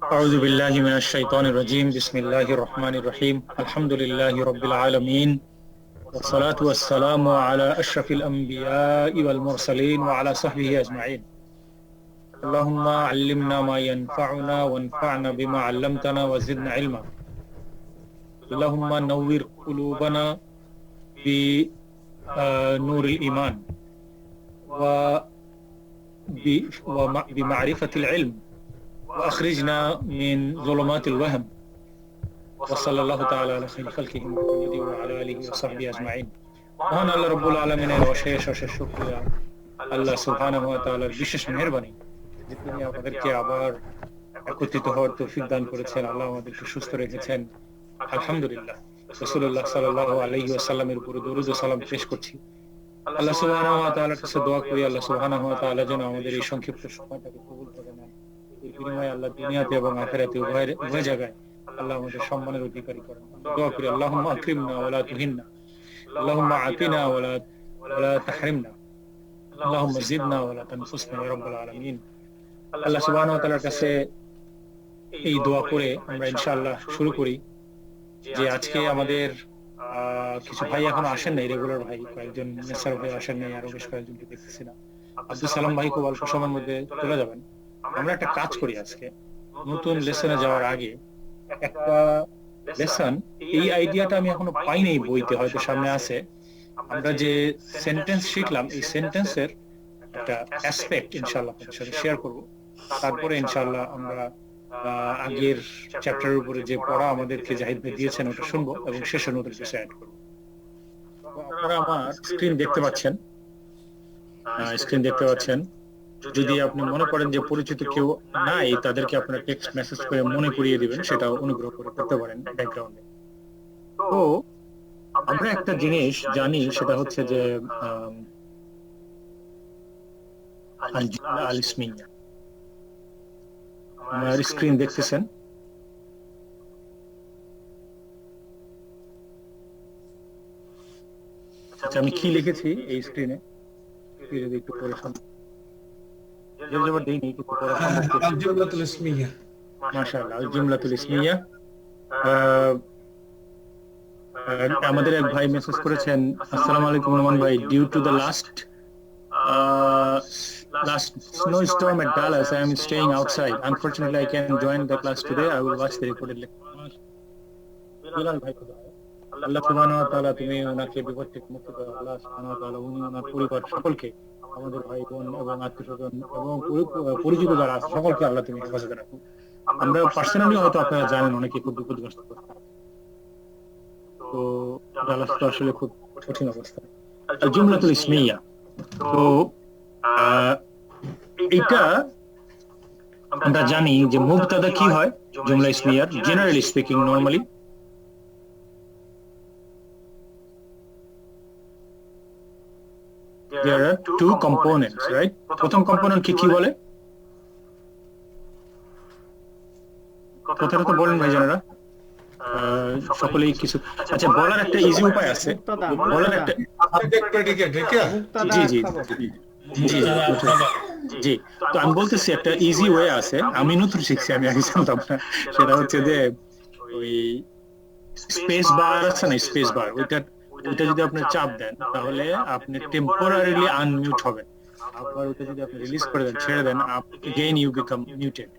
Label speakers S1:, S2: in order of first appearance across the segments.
S1: أعوذ بالله من الشيطان الرجيم بسم الله الرحمن الرحيم الحمد لله رب العالمين والصلاة والسلام على أشرف الأنبياء والمرسلين وعلى صحبه أجمعين اللهم علمنا ما ينفعنا وانفعنا بما علمتنا وزدنا علما اللهم نور قلوبنا بنور الإيمان وبمعرفة العلم وأخرجنا من ظلمات الوهم وصلى الله تعالى على خير خلقه محمد وعلى آله وصحبه أجمعين মহান আল্লাহ রাব্বুল আলামিনের অশেষ শুকরিয়া আল্লাহ সুবহানাহু ওয়া তাআলার বিশেষ মেহেরবানি যে তিনি আমাদেরকে আবার একত্রিত হওয়ার তৌফিক দান করেছেন। আল্লাহ আমাদেরকে সুস্থ রেখেছেন, আলহামদুলিল্লাহ। রাসূলুল্লাহ সাল্লাল্লাহু আলাইহি ওয়াসাল্লামের উপরে দরুদ ও সালাম পেশ করছি। আল্লাহ সুবহানাহু ওয়া তাআলার কাছে দোয়া করি আল্লাহ সুবহানাহু ওয়া তাআলা যেন আমাদের এই সংক্ষিপ্ত সময়টাকে কবুল করে নেন। এর বিনিময়ে আল্লাহ দুনিয়াতে এবং আখিরাতে উভয় জায়গায় আল্লাহ আমাদের সম্মানের অধিকারী করেন। দোয়া করি আল্লাহুম্মা আকরিমনা ওয়া লা তুহিন্না, আল্লাহুম্মা আতিনা ওয়া লা তাহরিমনা, আল্লাহুম্মা জিদনা ওয়া লা তানকুসনা ইয়া রাব্বাল আলামিন। আল্লাহ সুবহানাহু ওয়া তাআলার কাছে এই দোয়া করে আমরা ইনশাআল্লাহ শুরু করি যে আজকে আমাদের কিছু ভাই এখনো আসেন নাই, রেগুলার ভাই কয়েকজন মেসার ভাই আসেন নাই, আরো বেশ কয়েকজনকে দেখতেছি না। আব্দুল সালাম ভাই খুব অল্প সময়ের মধ্যে চলে যাবেন। আমরা একটা কাজ করি আজকে, নতুন লেসনে যাওয়ার আগে একটা লেসন, এই আইডিয়াটা আমি এখনো পাই নাই বইতে, হয়তো সামনে আছে। আমরা যে সেন্টেন্স শিখলাম এই সেন্টেন্সের একটা অ্যাসপেক্ট ইনশাআল্লাহ আপনাদের সাথে শেয়ার করব। তারপরে ইনশাআল্লাহ আমরা আগের চ্যাপ্টারের উপরে যে পড়া আমাদেরকে জাহিদ ভাই দিয়েছেন ওটা শুনবো এবং শেষে নতুন কিছু অ্যাড করব। আপনারা আমার স্ক্রিন দেখতে পাচ্ছেন। যদি আপনি মনে করেন যে পরিচিত কেউ নাই, তাদেরকে আপনারা টেক্সট মেসেজ করে মনে করিয়ে দিবেন, সেটা অনুগ্রহ করে করতে পারেন ব্যাকগ্রাউন্ডে। তো আমরা একটা জিনিস জানি, সেটা হচ্ছে যে আল ইসমিয়া। আমার স্ক্রিন দেখতেছেন? আচ্ছা, আমি কি লিখেছি এই স্ক্রিনে যদি একটু পড়ে শোনান। মাশাআল্লাহ, আল জুমলাতুল ইসমিয়া। আমাদের এক ভাই মেসেজ করেছেন, আসসালামু আলাইকুম নোমান ভাই, due to the last snowstorm at Dallas, I am staying outside. Unfortunately, I can't join the class today. I will watch the recorded lecture. Bilal ভাই খোদা, আল্লাহ সুবহানাহু ওয়া তাআলা তুমি ওনাকে বিপদ থেকে মুক্তি দাও। আল্লাহ সুবহানাহু ওয়া তাআলা উনি ওনার পরিবার সকলকে, আমাদের ভাই বোন এবং আত্মীয়স্বজন এবং পরিচিত যারা আছে সকলকে আল্লাহ তুমি হেফাজতে রাখো। আমরা পার্সোনালি হয়তো আপনারা জানেন অনেকে খুব বিপদগ্রস্ত অবস্থা, তো ডালাস তো আসলে খুব কঠিন অবস্থা। আল জুমলাতুল ইসমিয়া, তো এটা আমরা জানি যে মুবতাদা কি হয় জুমলা ইসমিয়ার, generally speaking. Normally there are two components, right? প্রথম কম্পোনেন্ট কি বলে? কথাটা তো বলেন ভাই জানেরা সকলেই কিছু। আচ্ছা, বলার একটা ইজি উপায় আছে, বলার একটা জি, তো আমি বলতেছি একটা ইজি ওয়ে আছে, আমি নতুন শিখছি, আমি আগে জানতাম না। সেটা হচ্ছে যে ওই স্পেস বার আছে না, স্পেস বার, ওইটা যদি আপনি চাপ দেন তাহলে আপনি টেম্পোরারিলি আনমিউট হবেন। আবার ওটা যদি আপনি রিলিজ করে দেন, ছেড়ে দেন, again you become muted।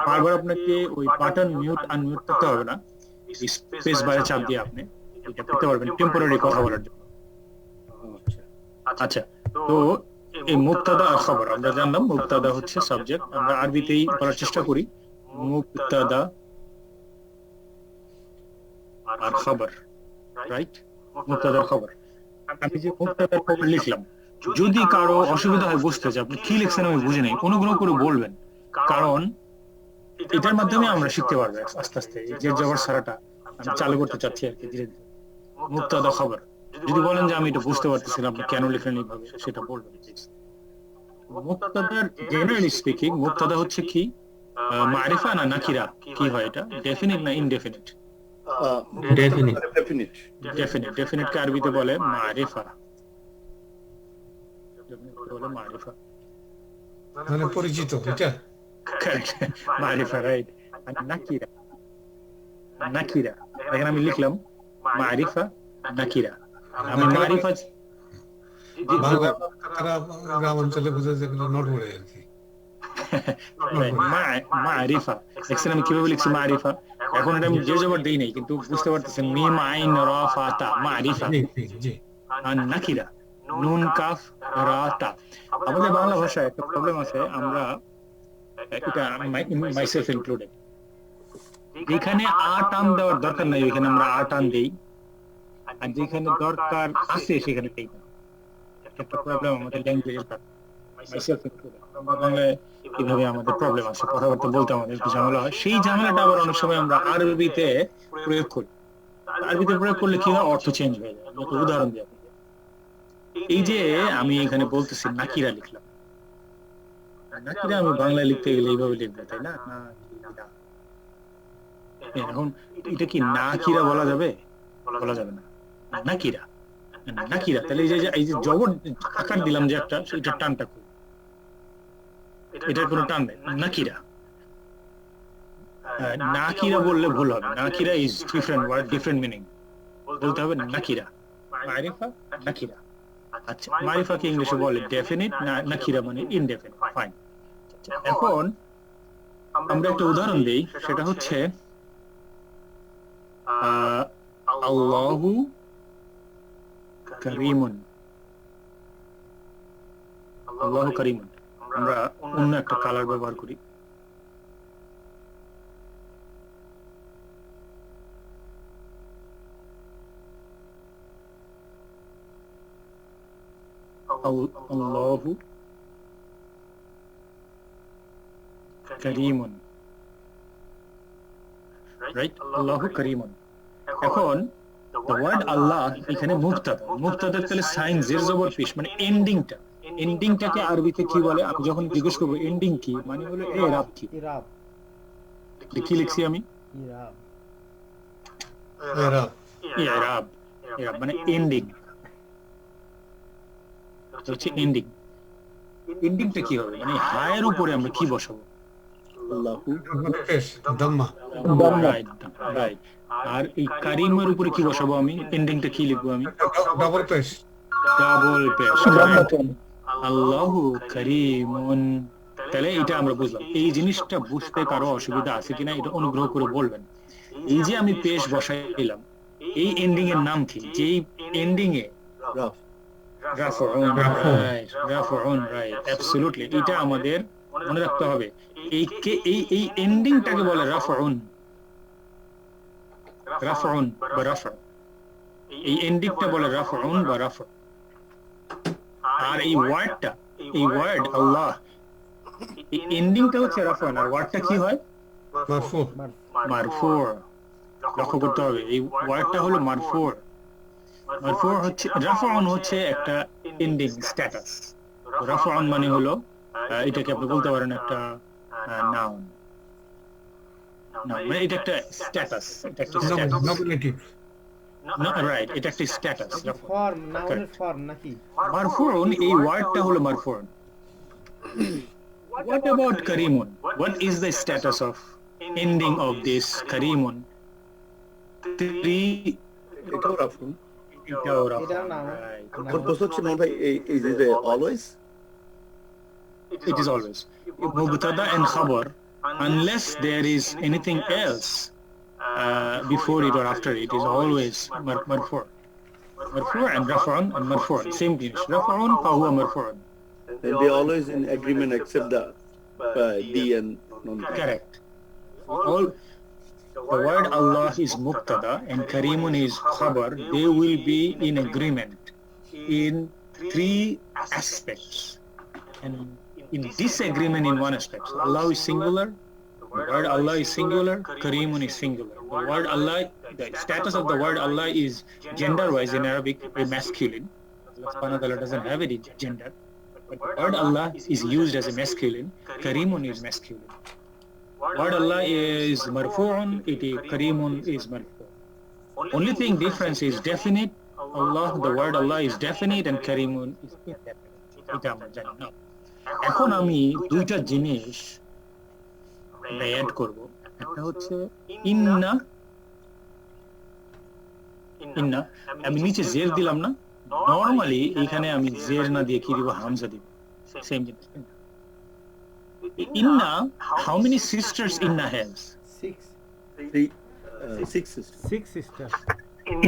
S1: বারবার আপনাকে ওই বাটন মিউট আনমিউট করতে হবে না, স্পেস বারে চাপ দিয়ে আপনি এটা করতে পারবেন টেম্পোরারি কথা বলার জন্য। আচ্ছা, তো এই মুবতাদা আর খবর আমরা জানলাম। মুবতাদা হচ্ছে সাবজেক্ট, আমরা আরবিতেই বলার চেষ্টা করি মুবতাদা আর খবর, রাইট? মুবতাদার খবর। আমি যে মুবতাদার খবর লিখলাম, যদি কারো অসুবিধা হয় বুঝতে যে আপনি কি লিখছেন আমি বুঝি নাই, অনুগ্রহ করে বলবেন, কারণ এটার মাধ্যমে আমরা শিখতে পারবো আস্তে আস্তে। এই যে জবর সারাটা আমি চালু করতে চাচ্ছি আর কি, ধীরে ধীরে। মুবতাদা খবর, যদি বলেন যে আমি এটা বুঝতে পারতেছিলাম আপনি কেন লিখলেন এইভাবে, সেটা বলবেন। মুবতাদার জেনারেলি স্পিকিং মুবতাদা হচ্ছে কি, মারিফা না নাকিরা? কি হয় এটা, ডেফিনিট না ইনডেফিনিট? ডেফিনিট কে আরবিতে বলে মারিফা, মানে পরিচিত। এটা correct. মারিফা, right. আর নাকিরা, নাকিরা এখানে আমি লিখলাম মারিফা নাকিরা। আমি মারিফা
S2: বাংলা তারা গ্রাম অঞ্চলে বুঝে যেগুলো নড়বড়ে আর কি।
S1: মারিফা দেখছেন আমি কিভাবে লিখছি মারিফা। এখন এটা আমি যে জবর দেই নাই, কিন্তু বুঝতে পারতেছেন মিম আইন রা ফা তা মারিফা। আর নাকিরা নুন কাফ রা তা। আমাদের বাংলা ভাষায় একটা প্রবলেম আছে, আমরা এটা মাইসেলফ ইনক্লুডেড, যেখানে আ টান দেওয়ার দরকার নাই ওইখানে আমরা আ টান দেই, আর যেখানে দরকার আছে সেখানে দেই না। একটা প্রবলেম আমাদের ল্যাঙ্গুয়েজের, মাইসেলফ ইনক্লুডেড। বাংলায় এইভাবে আমাদের প্রবলেম আছে, কথাবার্তা বলতে আমাদের একটু ঝামেলা হয়। সেই ঝামেলাটা আবার অনেক সময় আমরা আরবিতে প্রয়োগ করি। আরবিতে প্রয়োগ করলে কি হয়, অর্থ চেঞ্জ হয়ে যায়। একটা উদাহরণ দিই, এই যে আমি এখানে বলতেছি নাকিরা লিখলাম, নাকিরা আমি বাংলায় লিখতে গেলে এইভাবে লিখবো, তাই না? এখন এটা কি নাকিরা বলা যাবে? বলা যাবে না, নাকিরা নাকিরা। তাহলে এই যে জবর আকার দিলাম যে একটা, এটা টানটা কই? এটার কোনো টান নেই, নাকিরা। নাকিরা বললে ভুল হবে, নাকিরা is different word, different meaning. বলতে হবে নাকিরা, মারিফা নাকিরা। আচ্ছা, মারিফাকে ইংলিশে বলে ডেফিনিট, নাকিরা মানে ইনডেফিনিট। ফাইন। এখন আমরা একটা উদাহরণ দেই, সেটা হচ্ছে আল্লাহু কারীমুন। আল্লাহু কারীমুন আমরা অন্য একটা কালার ব্যবহার করি। আল্লাহু কারীমুন, রাইট? আল্লাহু কারীমুন। এখন the word আল্লাহ এখানে মুবতাদা, মুবতাদার তাহলে সাইন জের জবর পেশ, মানে এন্ডিংটা, এন্ডিংটাকে আরবিতে কি বলে? আমি যখন জিজ্ঞেস করবো এন্ডিং কি, মানে হলো ইরাব কি? ইরাব। কি লিখছি আমি? ইরাব, ইরাব, ইরাব, ইরাব মানে এন্ডিং। হচ্ছে এন্ডিং। এন্ডিংটা কি হবে, মানে হায়ের উপরে আমরা কি বসাবো? আল্লাহু দাম্মা, রাইট, রাইট। আর এই কারীমের উপরে কি বসাবো আমি? এন্ডিংটা কি লিখবো আমি? ডাবল পেশ, ডাবল পেশ। আল্লাহু কারীমুন। তাহলে এটা আমরা বুঝলাম। এই জিনিসটা বুঝতে কারো অসুবিধা আছে কিনা এটা অনুগ্রহ করে বলবেন। এই যে আমি পেশ বসাইলাম, এই এন্ডিং এর নাম কি? যেই এন্ডিং এ রাফউন, রাইট, রাফউন, রাইট, অ্যাবসলিউটলি। এটা আমাদের মনে রাখতে হবে। এই এন্ডিংটাকে বলে রাফউন, রাফউন বা রাফা। এই এন্ডিংটা বলে রাফউন বা রাফা। আর এই ওয়ার্ডটা, এই ওয়ার্ড আল্লাহ, এই এন্ডিংটা হচ্ছে রাফউন, আর ওয়ার্ডটা কি হয়? মারফু, মারফু। লক্ষ্য করতে হবে, এই ওয়ার্ডটা হলো মারফু। মারফু হচ্ছে, রাফউন হচ্ছে একটা এন্ডিং স্ট্যাটাস। রাফউন মানে হলো এটাকে আপনি বলতে পারেন একটা নাউন, মানে এটা একটা স্ট্যাটাস, এটা একটা স্ট্যাটাস, নমিনেটিভ, রাইট? এটা একটা স্ট্যাটাস, ফর্ম, নাউনের ফর্ম নাকি? মারফুউন, এই ওয়ার্ডটা হলো মারফুউন। What about Karimun? What is the status of ending of this Karimun?
S3: এটাও রাফুন, এটাও রাফুন। Is it always?
S1: It is always mubtada and khabar, unless there is anything else before it or after it, is always marfu. Marfu and raf'un and marfu, same thing. Raf'un fa huwa marfu'un.
S3: And they always in agreement except the the and non.
S1: Correct. All the word Allah is mubtada and Karimun is khabar. They will be in agreement in three aspects, and in disagreement in one aspect. Allah is singular, the word Allah is singular, Karimun is singular. The word Allah, the status of the word Allah is gender-wise in Arabic a masculine. Allah subhanahu wa ta'ala doesn't have any gender, but the word Allah is used as a masculine, Karimun is masculine. Word Allah is marfu'un, Karimun is marfu'. Only thing difference is definite. Allah, the word Allah is definite and Karimun is indefinite. এটা আমরা জানি না। এখন আমি দুইটা জিনিস add করব একটা হচ্ছে ইন্না ইন্না আমি নিচে জের দিলাম না নরমালি এখানে আমি জের না দিয়ে কি দিব হামজা দিব সেম জিনিস ইন্না হাউ মেনি সিস্টার্স ইন্না has
S3: Six sisters.
S4: Six sisters.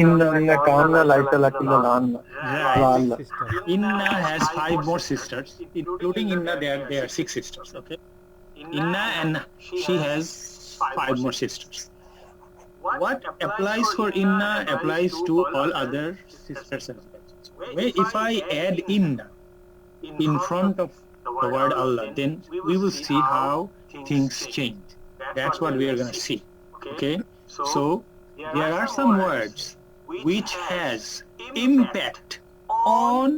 S5: Inna kaanna laisa lakinna laanna.
S1: Right.
S4: Six sisters.
S1: Inna has 5 more sisters, including Inna. There are 6 sisters. Okay. Inna and she has 5 more sisters. What applies for Inna applies to all other sisters as well. Where if I add Inna in front of the word Allah, then we will see how things change. That's what we are going to see. Okay. So there are some words which has impact on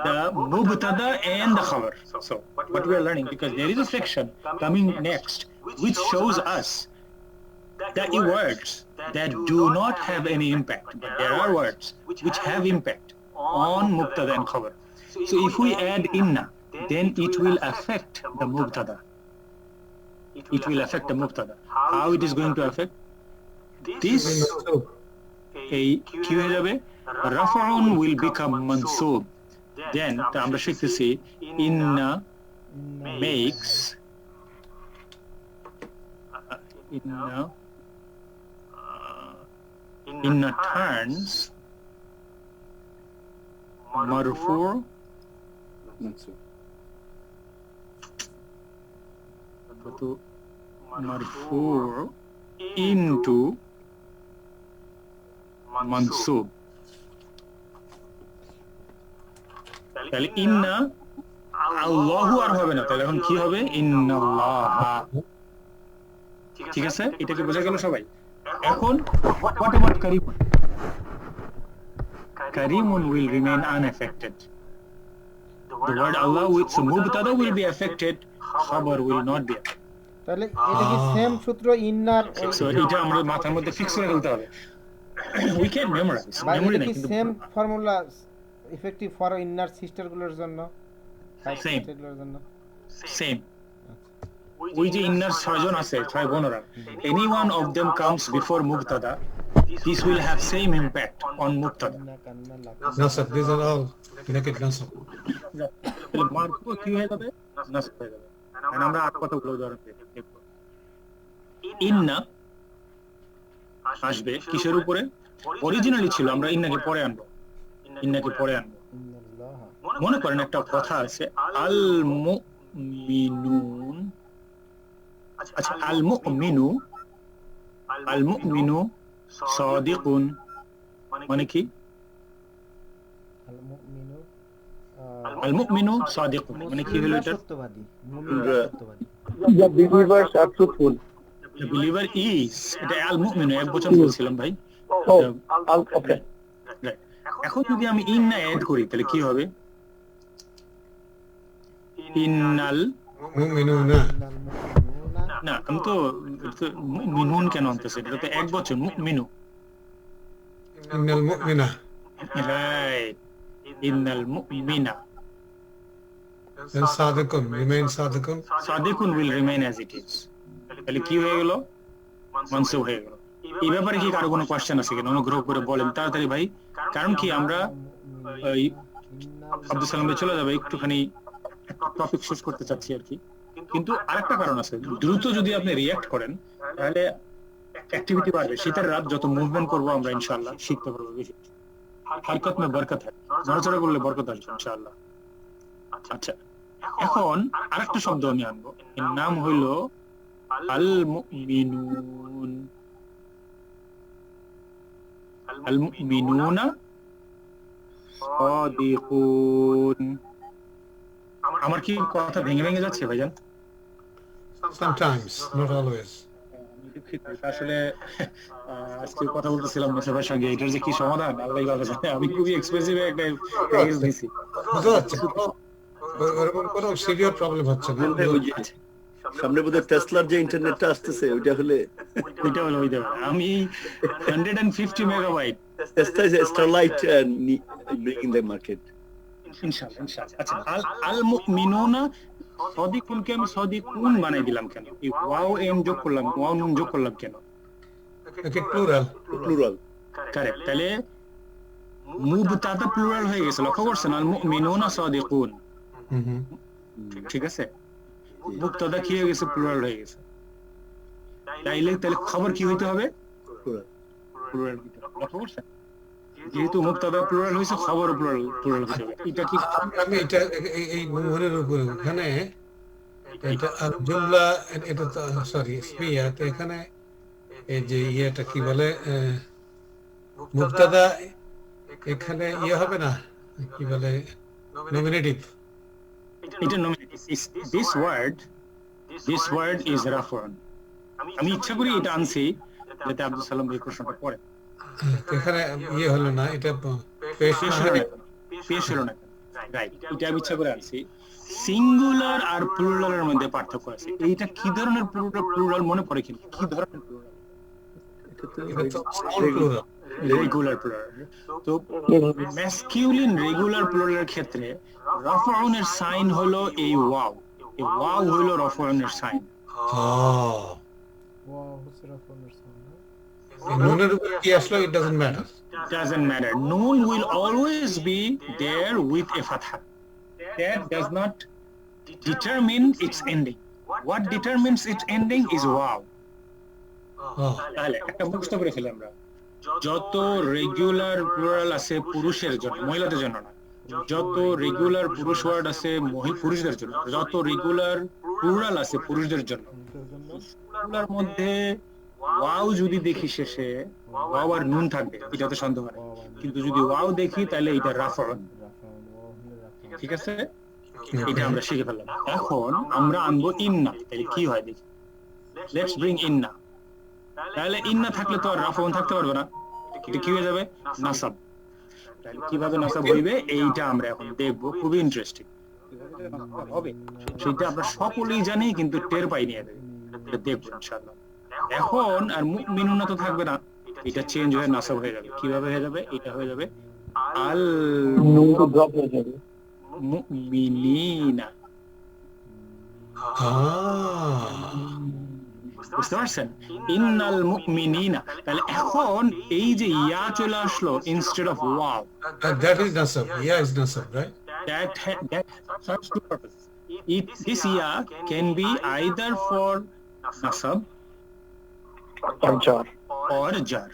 S1: the mubtada and the khabar. So what we are learning, because there is a section coming next which shows us the words that do not have any impact, but there are words which have impact on mubtada and khabar. So if we add inna, then it will affect the mubtada. It will affect the mubtada. How it is going to affect? This এই কি হয়ে যাবে রাফাউন will become mansub. Then আমরা শিখতেছি inna makes inna turns marfu marfu into mansub. তাহলে ইন্না আল্লাহু আর হবে না, তাহলে এখন কি হবে ইন্নাল্লাহ। ঠিক আছে, এটা কি বোঝা গেল সবাই? এখন what about Karimun? Karimun will remain unaffected. The word Allah with mubtada will be affected, khabar will not be affected.
S4: তাহলে এটা কি সেম সূত্র ইন্নার
S1: So এটা আমরা মাথার মধ্যে ফিক্স করে ফেলতে হবে। We can memorize. Memory
S4: এটা কি
S1: নাই,
S4: same formula effective for inner sister গুলোর জন্য?
S1: Same.
S4: গুলোর জন্য
S1: সেম। ওই যে ইন্নার 6 জন আছে, 6 বোনরা, any one of them comes before mubtada, this will have same impact on mubtada.
S4: না কান্না লাগা
S2: Nasab, these are all naked nasab.
S1: তাহলে মারফু কি হয়ে যাবে? নাসব হয়ে যাবে। আর আমরা আর কতগুলো উদাহরণ দেখব। ইন্না আসবে কিসের উপরে? অরিজিনালি ছিল আমরা ইন্নাকে পরে আনবো, ইন্নাকে পরে আনবো।
S4: ইন্নাল্লাহ
S1: মনে করেন একটা কথা আছে আল মুমিনুন, আচ্ছা আল মুমিনু সাদিকুন মানে কি? আল মুমিনু সাদিকুন মানে কি হলো এটা?
S4: সত্যবাদী, মুমিন সত্যবাদী।
S5: The believers are truthful.
S1: The believer is, এটা আল মুমিনু এক বচন বলছিলাম ভাই।
S5: Okay.
S1: Right. এখন যদি আমি ইন্না এড করি তাহলে কি হবে? ইন্নাল
S2: Mu'minuna.
S4: ইন্নাল মুমিনুনা
S1: না আমি তো মিনুন কেন আনতেছি, এটা তো এক বচন মুমিনু।
S2: Innal mu'mina.
S1: রাইট, ইন্নাল মুমিনা
S2: Then sadikun. Remain sadikun.
S1: Sadikun will remain as it is. তাহলে কি হয়ে গেল? মানসুব হয়ে গেল। এই ব্যাপারে কি কারো কোনো কোশ্চেন আছে কিনা অনুগ্রহ করে বলেন তাড়াতাড়ি ভাই। কারণ কি আমরা আব্দুল সালাম ভাই চলে যাবে, একটুখানি টপিক শেষ করতে চাচ্ছি আর কি। কিন্তু আরেকটা কারণ আছে, দ্রুত যদি আপনি রিঅ্যাক্ট করেন তাহলে অ্যাক্টিভিটি বাড়বে। শীতের রাত যত মুভমেন্ট করবো আমরা ইনশাআল্লাহ শিখতে পারবো বেশি। হারকত মে বরকত হয়, নড়াচড়া করলে বরকত আসবে ইনশাআল্লাহ। আচ্ছা, এখন আরেকটা শব্দ আমি আনবো, এর নাম হইল আল মুমিনুন। আল মুমিনুনা সাদিকুন। আমার কি কথা ভেঙে ভেঙে যাচ্ছে ভাইজান?
S2: Sometimes, not always.
S1: আসলে আজকে কথা বলতেছিলাম মেসাফার সঙ্গে, এটার যে কি সমাধান আল্লাহই ভালো জানে। আমি খুবই এক্সপেন্সিভ একটা প্যাকেজ নিয়েছি।
S2: বুঝতে পারছি? ওরকম কোনো সিরিয়াস প্রবলেম হচ্ছে না।
S3: সামনে বোধহয় টেসলার যে ইন্টারনেটটা আসতেছে ওইটা হলে
S1: ওইটা হলো ওইটা। আমি 150 megabyte
S3: Tesla is Starlight bringing the market.
S1: ইনশাআল্লাহ ইনশাআল্লাহ। আচ্ছা, আল মুমিনুনা সাদিকুনকে আমি সাদিকুন বানাই দিলাম কেন? এই ওয়াও এন যোগ করলাম, ওয়াও নুন যোগ করলাম কেন?
S2: ওকে প্লুরাল।
S3: Plural.
S1: কারেক্ট। তাহলে মুবতাদা প্লুরাল হয়ে গেছে, লক্ষ্য করছেন? আল মুমিনুনা সাদিকুন, ঠিক আছে? মুবতাদা কি হয়ে গেছে? প্লুরাল হয়ে গেছে। তাহলে খবর কি হইতে হবে?
S3: Plural.
S1: প্লুরাল হইতে হবে, লক্ষ্য করছেন? যেহেতু মুবতাদা প্লুরাল হয়েছে, খবরও প্লুরাল হইতে হবে। এটা কি
S2: আমি এটা এই মনের উপরে ওখানে এটা আর জুমলা, এটা তো সরি ইসমিয়া, তো এখানে এই যে ইয়েটা কি বলে মুবতাদা, এখানে ইয়ে হবে না, কি বলে নমিনেটিভ।
S1: এটা nominative. This word is রাফউন। আমি ইচ্ছা করি এটা আনছি যাতে আব্দুল সালাম এই প্রশ্নটা পড়ে।
S2: এখানে ইয়ে হলো না, এটা পেশ না হয়।
S1: পেশ হলো না, রাইট। এটা আমি ইচ্ছা করে আনছি। সিঙ্গুলার আর প্লুরালের মধ্যে পার্থক্য আছে। এইটা কি ধরনের প্লুরাল মনে পড়ে? কি ধরনের প্লুরাল?
S2: এটা তো সাউন্ড প্লুরাল।
S1: Regular plural. তো ম্যাসকিউলিন রেগুলার প্লুরালের ক্ষেত্রে রাফউনের সাইন হলো এই ওয়াও। এই ওয়াও হলো রাফউনের সাইন।
S4: ওয়াও হচ্ছে রাফউনের সাউন্ড।
S2: নুনের উপরে কি আসলো, it doesn't matter.
S1: Doesn't matter. Noon will always be there with a fatha. That does not determine its ending. What determines its ending is wow. তাহলে একটা মুখস্থ করে ফেলি আমরা। যত রেগুলার প্লুরাল আছে পুরুষের জন্য, মহিলাদের জন্য না। যত রেগুলার পুরুষ ওয়ার্ড আছে পুরুষদের জন্য, যত রেগুলার প্লুরাল আছে পুরুষদের জন্য, এগুলোর মধ্যে ওয়াও যদি দেখি শেষে, ওয়াও আর নুন থাকবে, এটাতে সন্দেহ নেই। কিন্তু যদি ওয়াও দেখি তাহলে এটা রাফউন, ঠিক আছে? এটা আমরা শিখে ফেললাম। এখন আমরা আনবো ইন্না। তাহলে কি হয় দেখি। লেটস ব্রিং ইন্না। তাহলে ইন্না থাকলে তো আর রাফউন থাকতে পারবে না, এটা কি হয়ে যাবে? নাসাব। তাহলে কিভাবে নাসাব হইবে এইটা আমরা এখন দেখবো। খুবই ইন্টারেস্টিং হবে, সেটা আমরা সকলেই জানি কিন্তু টের পাইনি। এটা দেখবো ইনশাআল্লাহ। এখন আর মুমিনুনা তো থাকবে না, এটা চেঞ্জ হয়ে নাসাব হয়ে যাবে। কিভাবে হয়ে যাবে? এটা হয়ে যাবে আল মুমিনিনা। বুঝতে পারছেন? ইন্নাল মুমিনিনা। তাহলে এখন এই যে ইয়া চলে আসলো instead of wow,
S2: that is nasab. Yeah, is nasab, right?
S1: that serves two purposes. This ya can be either for nasab
S5: or jar.
S1: or jar.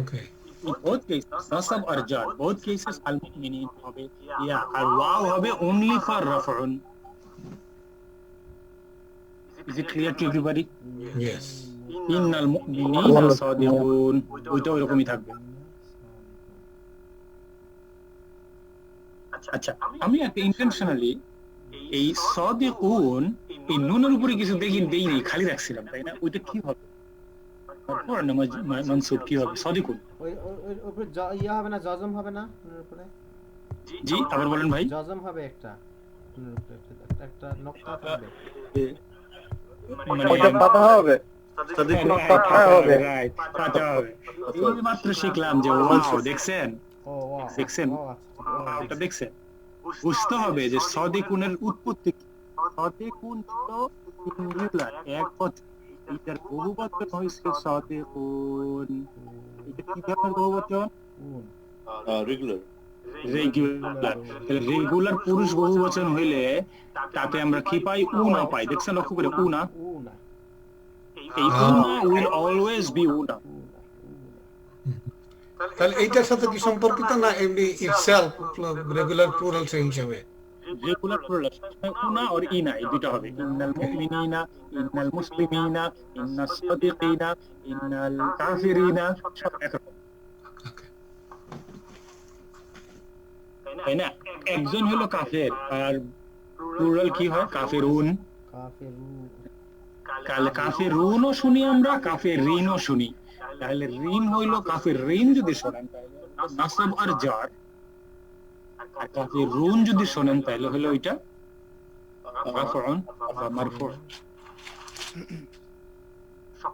S2: Okay.
S1: In both cases, nasab or jar, both cases al mu'minin hobe ya, R wow hobe only for raf'un. Is it clear to everybody?
S2: Yes.
S1: ইন্নাল মুমিনিনা সাদিকুন, ওইটা ওইরকমই থাকবে। আচ্ছা, আমি একটা intentionally এই সাদিকুন এই নুনের উপরে কিছু দেইনি, খালি রাখছিলাম, তাই না? ওইটা কি হবে? তারপর মানসুব কি হবে? সাদিকুন।
S4: ওই উপরে ইয়া হবে না, জজম হবে না নুনের উপরে?
S1: জি, আবার বলেন ভাই।
S4: জজম হবে একটা নুনের উপরে, একটা নকতা থাকবে।
S5: ওটা পাতা হবে, পাতা হবে,
S1: রাইট, পাতা হবে। এই মাত্র শিখলাম যে ওয়াও, দেখছেন?
S4: ও ওয়াও,
S1: দেখছেন?
S4: আচ্ছা।
S1: ওটা দেখছেন? বুঝতে হবে যে সাদিকুনের উৎপত্তি কি। সাদিকুন তো সিঙ্গুলার, এক পদ। এটার বহুবচন হইছে সাদিকুন। এটা কি ধরনের বহুবচন?
S3: Regular.
S1: রেগুলার। তাহলে রেগুলার পুরুষ বহুবচন হইলে তাতে আমরা কি পাই? উনা পাই। দেখছেন লক্ষ্য করে? উনা। এই উনা উইল অলওয়েজ বি উনা।
S2: তাহলে এইটার সাথে কি সম্পর্কিত না এমনি ইটসেলফ রেগুলার প্লুরাল হিসেবে?
S1: রেগুলার প্লুরাল উনা আর ইনা, এই দুটো হবে। ইন্নাল মুমিনিনা, ইন্নাল মুসলিমিনা, ইন্নাস সাদিকিনা, ইন্নাল কাফিরিনা, সব একরকম, তাই না? একজন হলো কাফের, আর প্লুরাল কি হয়? কাফিরুন। কাফিরুনও শুনি আমরা, কাফিরিনও শুনি। তাহলে ঋণ হইলো কাফির ঋণ যদি শোনেন তাহলে নাসাব আর জার, আর কাফির রুন যদি শোনেন তাহলে হলো ওইটা রাফউন বা মারফু।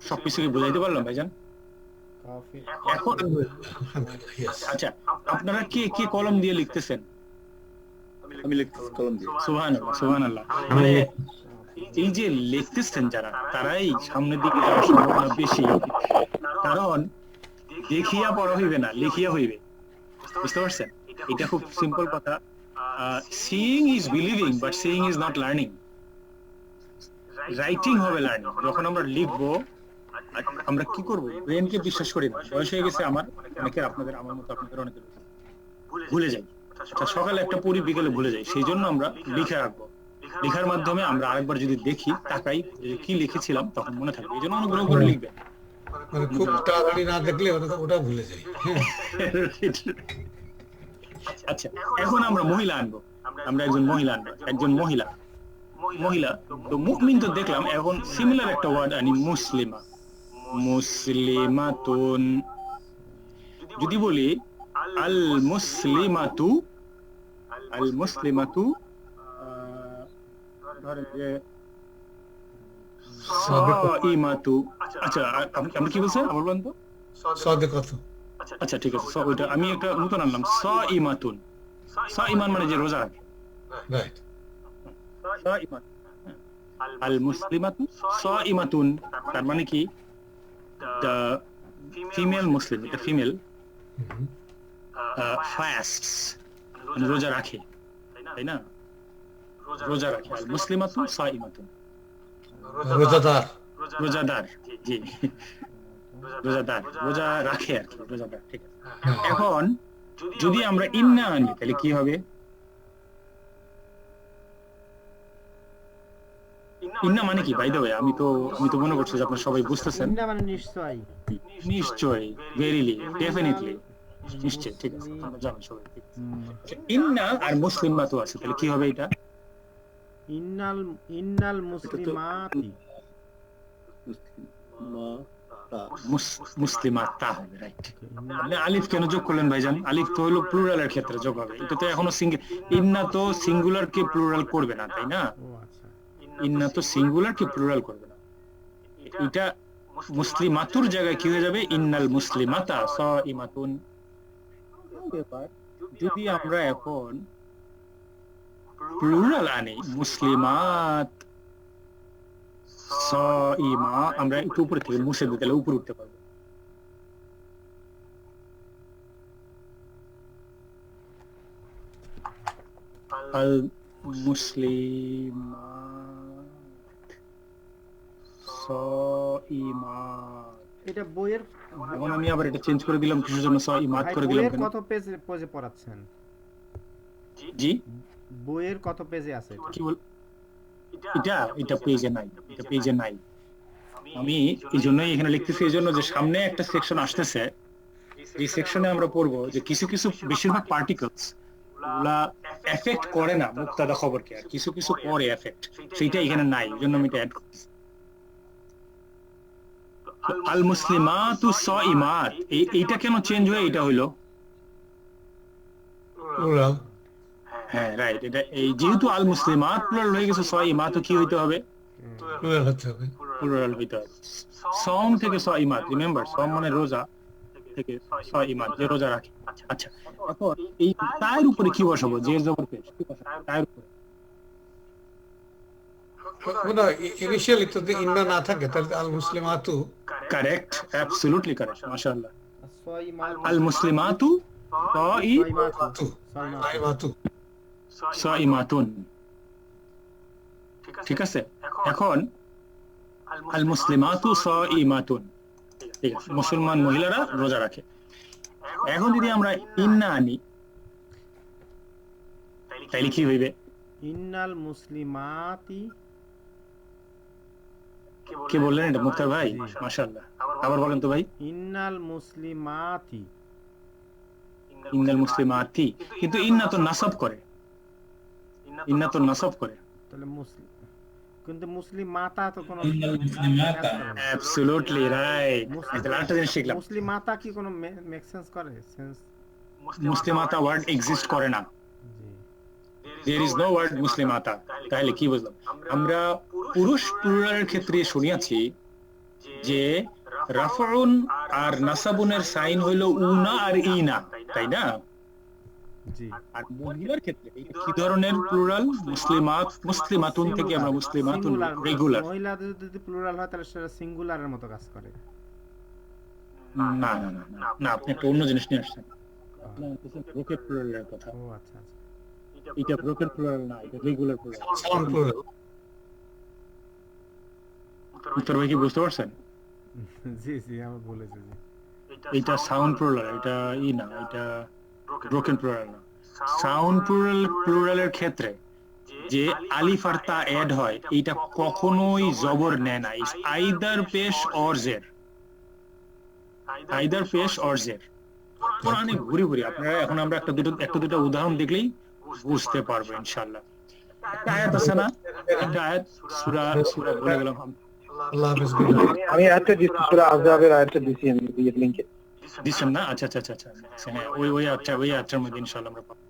S1: সবকিছু কি বুঝাইতে পারলাম ভাইজান? এখন আচ্ছা, আপনারা কে কে কলম দিয়ে লিখতেছেন?
S3: আমি লিখতেছি কলম দিয়ে।
S1: সুবহানাল্লাহ সুবহানাল্লাহ। মানে এই যে লিখতেছেন যারা, তারাই সামনের দিকে যাওয়ার সম্ভাবনা বেশি, কারণ দেখিয়া পড়া হইবে না, লিখিয়া হইবে। বুঝতে পারছেন? এটা খুব সিম্পল কথা। Seeing is believing, but seeing is not learning. Writing হবে লার্নিং। যখন আমরা লিখবো, আমরা কি করব? ব্রেনকে বিশ্বাস করি না। বয়স হয়ে গেছে আমার, অনেকের, আপনাদের, আমার মতো আপনাদের অনেকের ভুলে যাই। সকালে একটা পড়ি, বিকেলে ভুলে যাই। সেই জন্য আমরা লিখে রাখবো। লেখার মাধ্যমে আমরা আরেকবার যদি দেখি, তাকাই, কি লিখেছিলাম, তখন মনে থাকবে। এই জন্য অনুগ্রহ করে লিখবেন।
S2: মানে খুব তাড়াতাড়ি না দেখলে ওটা ভুলে যাই।
S1: আচ্ছা, এখন আমরা মহিলা আনবো। আমরা একজন মহিলা আনবো। একজন মহিলা, তো মুমিন তো দেখলাম, এখন সিমিলার একটা ওয়ার্ড আনি, মুসলিমা, মুসলিমাতুন। যদি বলি আল মুসলিমাতু, আল মুসলিমাতু, ধরেন যে সাইমাতু। আচ্ছা, আপনি কি বলছেন? আবার বলেন তো।
S2: সাদেকাতু।
S1: আচ্ছা ঠিক আছে, ওইটা আমি একটা নতুন আনলাম, সাইমাতুন। সাইমান মানে যে রোজা রাখে।
S2: রাইট।
S1: সাইমান, আল মুসলিমাতু সাইমাতুন, তার মানে কি? দ্য ফিমেল মুসলিম, এটা ফিমেল, ফাস্টস, মানে রোজা রাখে, তাই না? রোজা রাখে। আল মুসলিমাতু সাইমাতুন,
S2: রোজাদার।
S1: রোজাদার, জি, রোজাদার, রোজা রাখে আর কি, রোজাদার। ঠিক আছে। এখন যদি আমরা ইন্না আনি, তাহলে কি হবে? ইন্না মানে কি? বাই দ্য ওয়ে, আমি তো মনে করছি যে আপনারা সবাই বুঝতেছেন।
S4: ইন্না মানে নিশ্চয়ই।
S1: নিশ্চয়ই, ভেরিলি, ডেফিনেটলি, নিশ্চয়। ঠিক আছে, আমরা জানি সবাই। ইন্না আর মুসলিমাতু আছে, তাহলে কি হবে এটা?
S4: ইন্নাল মুসলিমাতি,
S1: মুসলিমাতা হবে, রাইট। আপনি আলিফ কেন যোগ করলেন ভাইজান? আলিফ তো হলো প্লুরালের ক্ষেত্রে যোগ হবে। এটা তো এখনো সিঙ্গেল। ইন্না তো সিঙ্গুলার কে প্লুরাল করবে না, তাই না? ইন্না তো সিঙ্গুলার কে প্লুরাল করবে না। এটা মুসলিমাতুর জায়গায় কি হয়ে যাবে? ইন্নাল মুসলিমাতা সাইমাতুন। যদি আমরা এখন প্লুরাল আনি, মুসলিমাত সাইমা, আমরা একটু উপরে থেকে মুছে দিতে, তাহলে উপরে উঠতে পারবো। আল মুসলিমাত সাইমাত।
S4: এটা বইয়ের,
S1: এখন আমি আবার এটা চেঞ্জ করে দিলাম, কিসের জন্য সাইমাত করে দিলাম?
S4: বইয়ের কত পেজে পড়াচ্ছেন?
S1: জি,
S4: বইয়ের কত পেজে আছে?
S1: কি বল? এটা পেজে নাই, এটা পেজে নাই। আমি এই জন্যই এখানে লিখতেছি, এই জন্য যে সামনে একটা সেকশন আসতেছে, এই সেকশনে আমরা পড়বো যে কিছু কিছু, বেশিরভাগ পার্টিকলস ওগুলা এফেক্ট করে না মুক্তাদা খবরকে, আর কিছু কিছু করে এফেক্ট, সেইটা এখানে নাই। এই জন্য আমি এটা অ্যাড করতেছি। আল মুসলিমাতু সাইমাত, এইটা কেন চেঞ্জ হয়ে এটা হইলো?
S2: প্লুরাল।
S1: হ্যাঁ, রাইট। এটা এই যেহেতু আল মুসলিমাত প্লুরাল হয়ে গেছে, সাইমাত কি হইতে হবে?
S2: প্লুরাল হতে হবে।
S1: প্লুরাল হইতে হবে। সম থেকে সাইমাত, রিমেম্বার, সম মানে রোজা, থেকে সাইমাত, যে রোজা রাখে। আচ্ছা, এখন এই তায়ের উপরে কি বসাবো? যে জবর পেশ, কি বসাবো তায়ের উপরে?
S2: ইনিশিয়ালি তো ইন্না না থাকে, তাহলে আল মুসলিমাতু।
S1: কারেক্ট, অ্যাবসলিউটলি কারেক্ট, মাশাআল্লাহ।
S4: সাইমাত,
S1: আল মুসলিমাতু
S2: সাইমাতু।
S1: সাইমাতুন। ঠিক আছে। এখন আল মুসলিমাতু সাইমাতুন, ঠিক আছে, মুসলমান মহিলারা রোজা রাখে। এখন যদি আমরা ইন্না আনি, তাইলে কি হইবে?
S4: ইন্নাল মুসলিমাতি।
S1: কে বললেন এটা? মুক্তার ভাই, মাশাআল্লাহ। আবার বলেন তো ভাই।
S4: ইন্নাল মুসলিমাতি,
S1: ইন্নাল মুসলিমাতি, কিন্তু ইন্না তো নাসাব করে, ইন্না তো নাসাব করে।
S4: তাহলে মুসলিম, কিন্তু মুসলিম মাতা তো কোনো,
S1: অ্যাবসলিউটলি রাইট। এটা আরেকটা জিনিস শিখলাম,
S4: মুসলিম মাতা কি কোনো মেক সেন্স করে? সেন্স,
S1: মুসলিমাতা ওয়ার্ড এক্সিস্ট করে না। There is no word মুসলিমাতা। তাহলে কি বুঝলাম? আমরা পুরুষ প্লুরালের ক্ষেত্রে শুনিয়াছি যে রাফউন আর নাসাবুনের সাইন হইল উনা আর ইনা, তাই না?
S6: জি
S1: আর মহিলার ক্ষেত্রে এটা কি ধরনের প্লুরাল? মুসলিমাত, মুসলিমাতুন থেকে আমরা মুসলিমাতুন
S6: সিঙ্গুলার
S1: রেগুলার।
S6: মহিলাদের যদি প্লুরাল হয় তাহলে সেটা সিঙ্গুলারের মতো কাজ করে।
S1: না না না না না, আপনি একটা অন্য জিনিস নিয়ে আসছেন। আপনি বলতেছেন ব্রোকেন প্লুরালের কথা।
S6: ও আচ্ছা আচ্ছা।
S1: এটা ব্রোকেন প্লুরাল না, এটা রেগুলার প্লুরাল।
S2: Sound plural.
S1: উত্তর ভাই কি বুঝতে পারছেন?
S6: জি জি আমি বলেছি জি।
S1: এটা সাউন্ড প্লুরাল, এটা না, এটা ব্রোকেন প্লুরাল না। সাউন্ড প্লুরালের ক্ষেত্রে যে আলিফ আর তা অ্যাড হয়, এটা কখনোই জবর নেয় না। আইদার পেশ অর জের, আইদার পেশ অর জের। কোরআনে ঘুরি ঘুরি আপনারা এখন আমরা একটা দুটো উদাহরণ দেখলেই বুঝতে পারবো ইনশাআল্লাহ। একটা আয়াত আছে না, একটা আয়াত সূরা বলে গেলাম।
S2: আল্লাহ হাফেজ।
S5: আমি আয়াতটা দিচ্ছি, সূরা আযযাবের আয়াতটা দিচ্ছি আমি লিংকে।
S1: দিচ্ছেন না? আচ্ছা আচ্ছা আচ্ছা আচ্ছা, হ্যাঁ ওই আয়াতটার মধ্যে ইনশাআল্লাহ আমরা পাবো।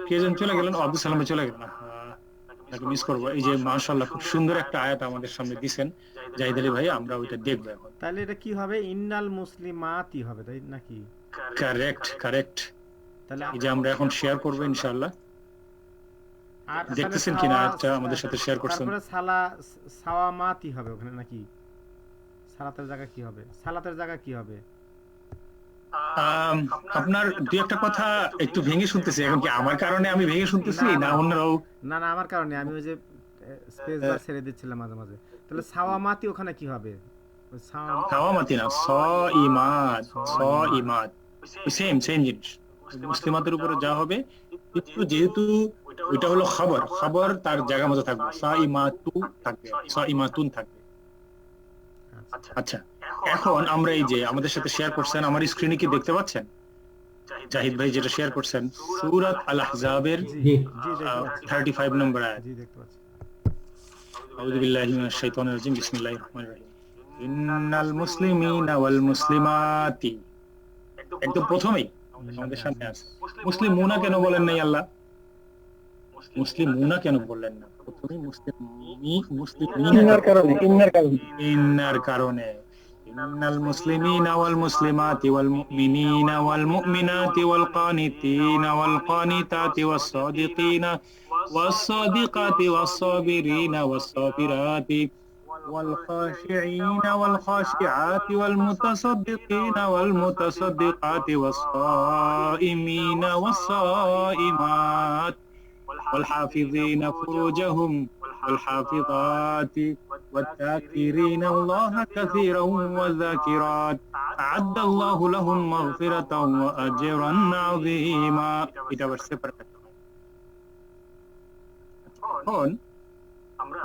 S1: কে যেন চলে গেলেন, আব্দুল সালাম চলে গেলেন। তাকে মিস করবো। এই যে মাশাআল্লাহ খুব সুন্দর একটা আয়াত আমাদের সামনে দিছেন জাহিদ আলী ভাই, আমরা ওইটা দেখবো এখন।
S6: তাহলে এটা কি হবে? ইন্নাল মুসলিমাতি হবে তাই নাকি?
S1: কারেক্ট।
S6: তাহলে
S1: এই যে আমরা এখন শেয়ার করবো ইনশাআল্লাহ।
S6: আর
S1: দেখতেছেন কিনা আয়াতটা আমাদের সাথে শেয়ার করছেন?
S6: তারপরে সাওয়ামাতি হবে ওখানে নাকি? সালাতের জায়গা কি হবে? সালাতের জায়গা কি হবে?
S1: আপনার দুই একটা কথা একটু ভেঙে শুনতেছি। এখন কি আমার কারণে আমি ভেঙে শুনতেছি না অন্যরাও?
S6: না না আমার কারণে, আমি ওই যে স্পেস বার ছেড়ে দিচ্ছিলাম মাঝে মাঝে। তাহলে সাওয়ামাতি ওখানে কি হবে?
S1: সাওয়ামাতি না, সাইমাত। সেম জিনিস। মুসলিমাতের উপরে যা হবে, কিন্তু যেহেতু ওইটা হলো খবর তার জায়গা মতো থাকবে, সাইমাতু থাকবে, সাইমাতুন থাকবে। আচ্ছা, এখন আমরা এই যে আমাদের সাথে শেয়ার করছেন, আমার স্ক্রিনে কি দেখতে পাচ্ছেন জাহিদ ভাই যেটা শেয়ার করছেন? সূরাত আল আহজাবের 35 নম্বর আয়াত।
S6: জি দেখতে পাচ্ছি।
S1: আউযু বিল্লাহি মিনাশ শাইতানির রাজিম, বিসমিল্লাহির রহমানির রহিম। ইন্নাল মুসলিমিনা ওয়াল মুসলিমাতি, একদম প্রথমেই আমাদের সামনে আছে। মুসলিমুনা কেন বলেন নাই আল্লাহ? মুসলিমুনা কেন বললেন না? প্রথমেই
S5: ইন্নার কারণে
S1: ইন্নার কারণে। ইন্নাল মুসলিমিনা ওয়াল মুসলিমাতি ওয়াল মুমিনিনা ওয়াল মুমিনাতি ওয়াল কানিতিনা ওয়াল কানিতাতি ওয়াস সাদিকিনা ওয়াস সাদিকাতি ওয়াস সাবিরিনা ওয়াস সাবিরাতি ওয়াল খাশিঈনা ওয়াল খাশিআতি ওয়াল মুতাসাদ্দিকিনা ওয়াল মুতাসাদ্দিকাতি ওয়াস সাইমিনা ওয়াস সাইমাত ওয়াল হাফিযিনা ফুরুজাহুম ওয়াল হাফিযাতি والذاكرين الله كثيرا والذاكرات أعد الله لهم مغفرة وأجرا عظيما. এটা আবার সেপারেট। এখন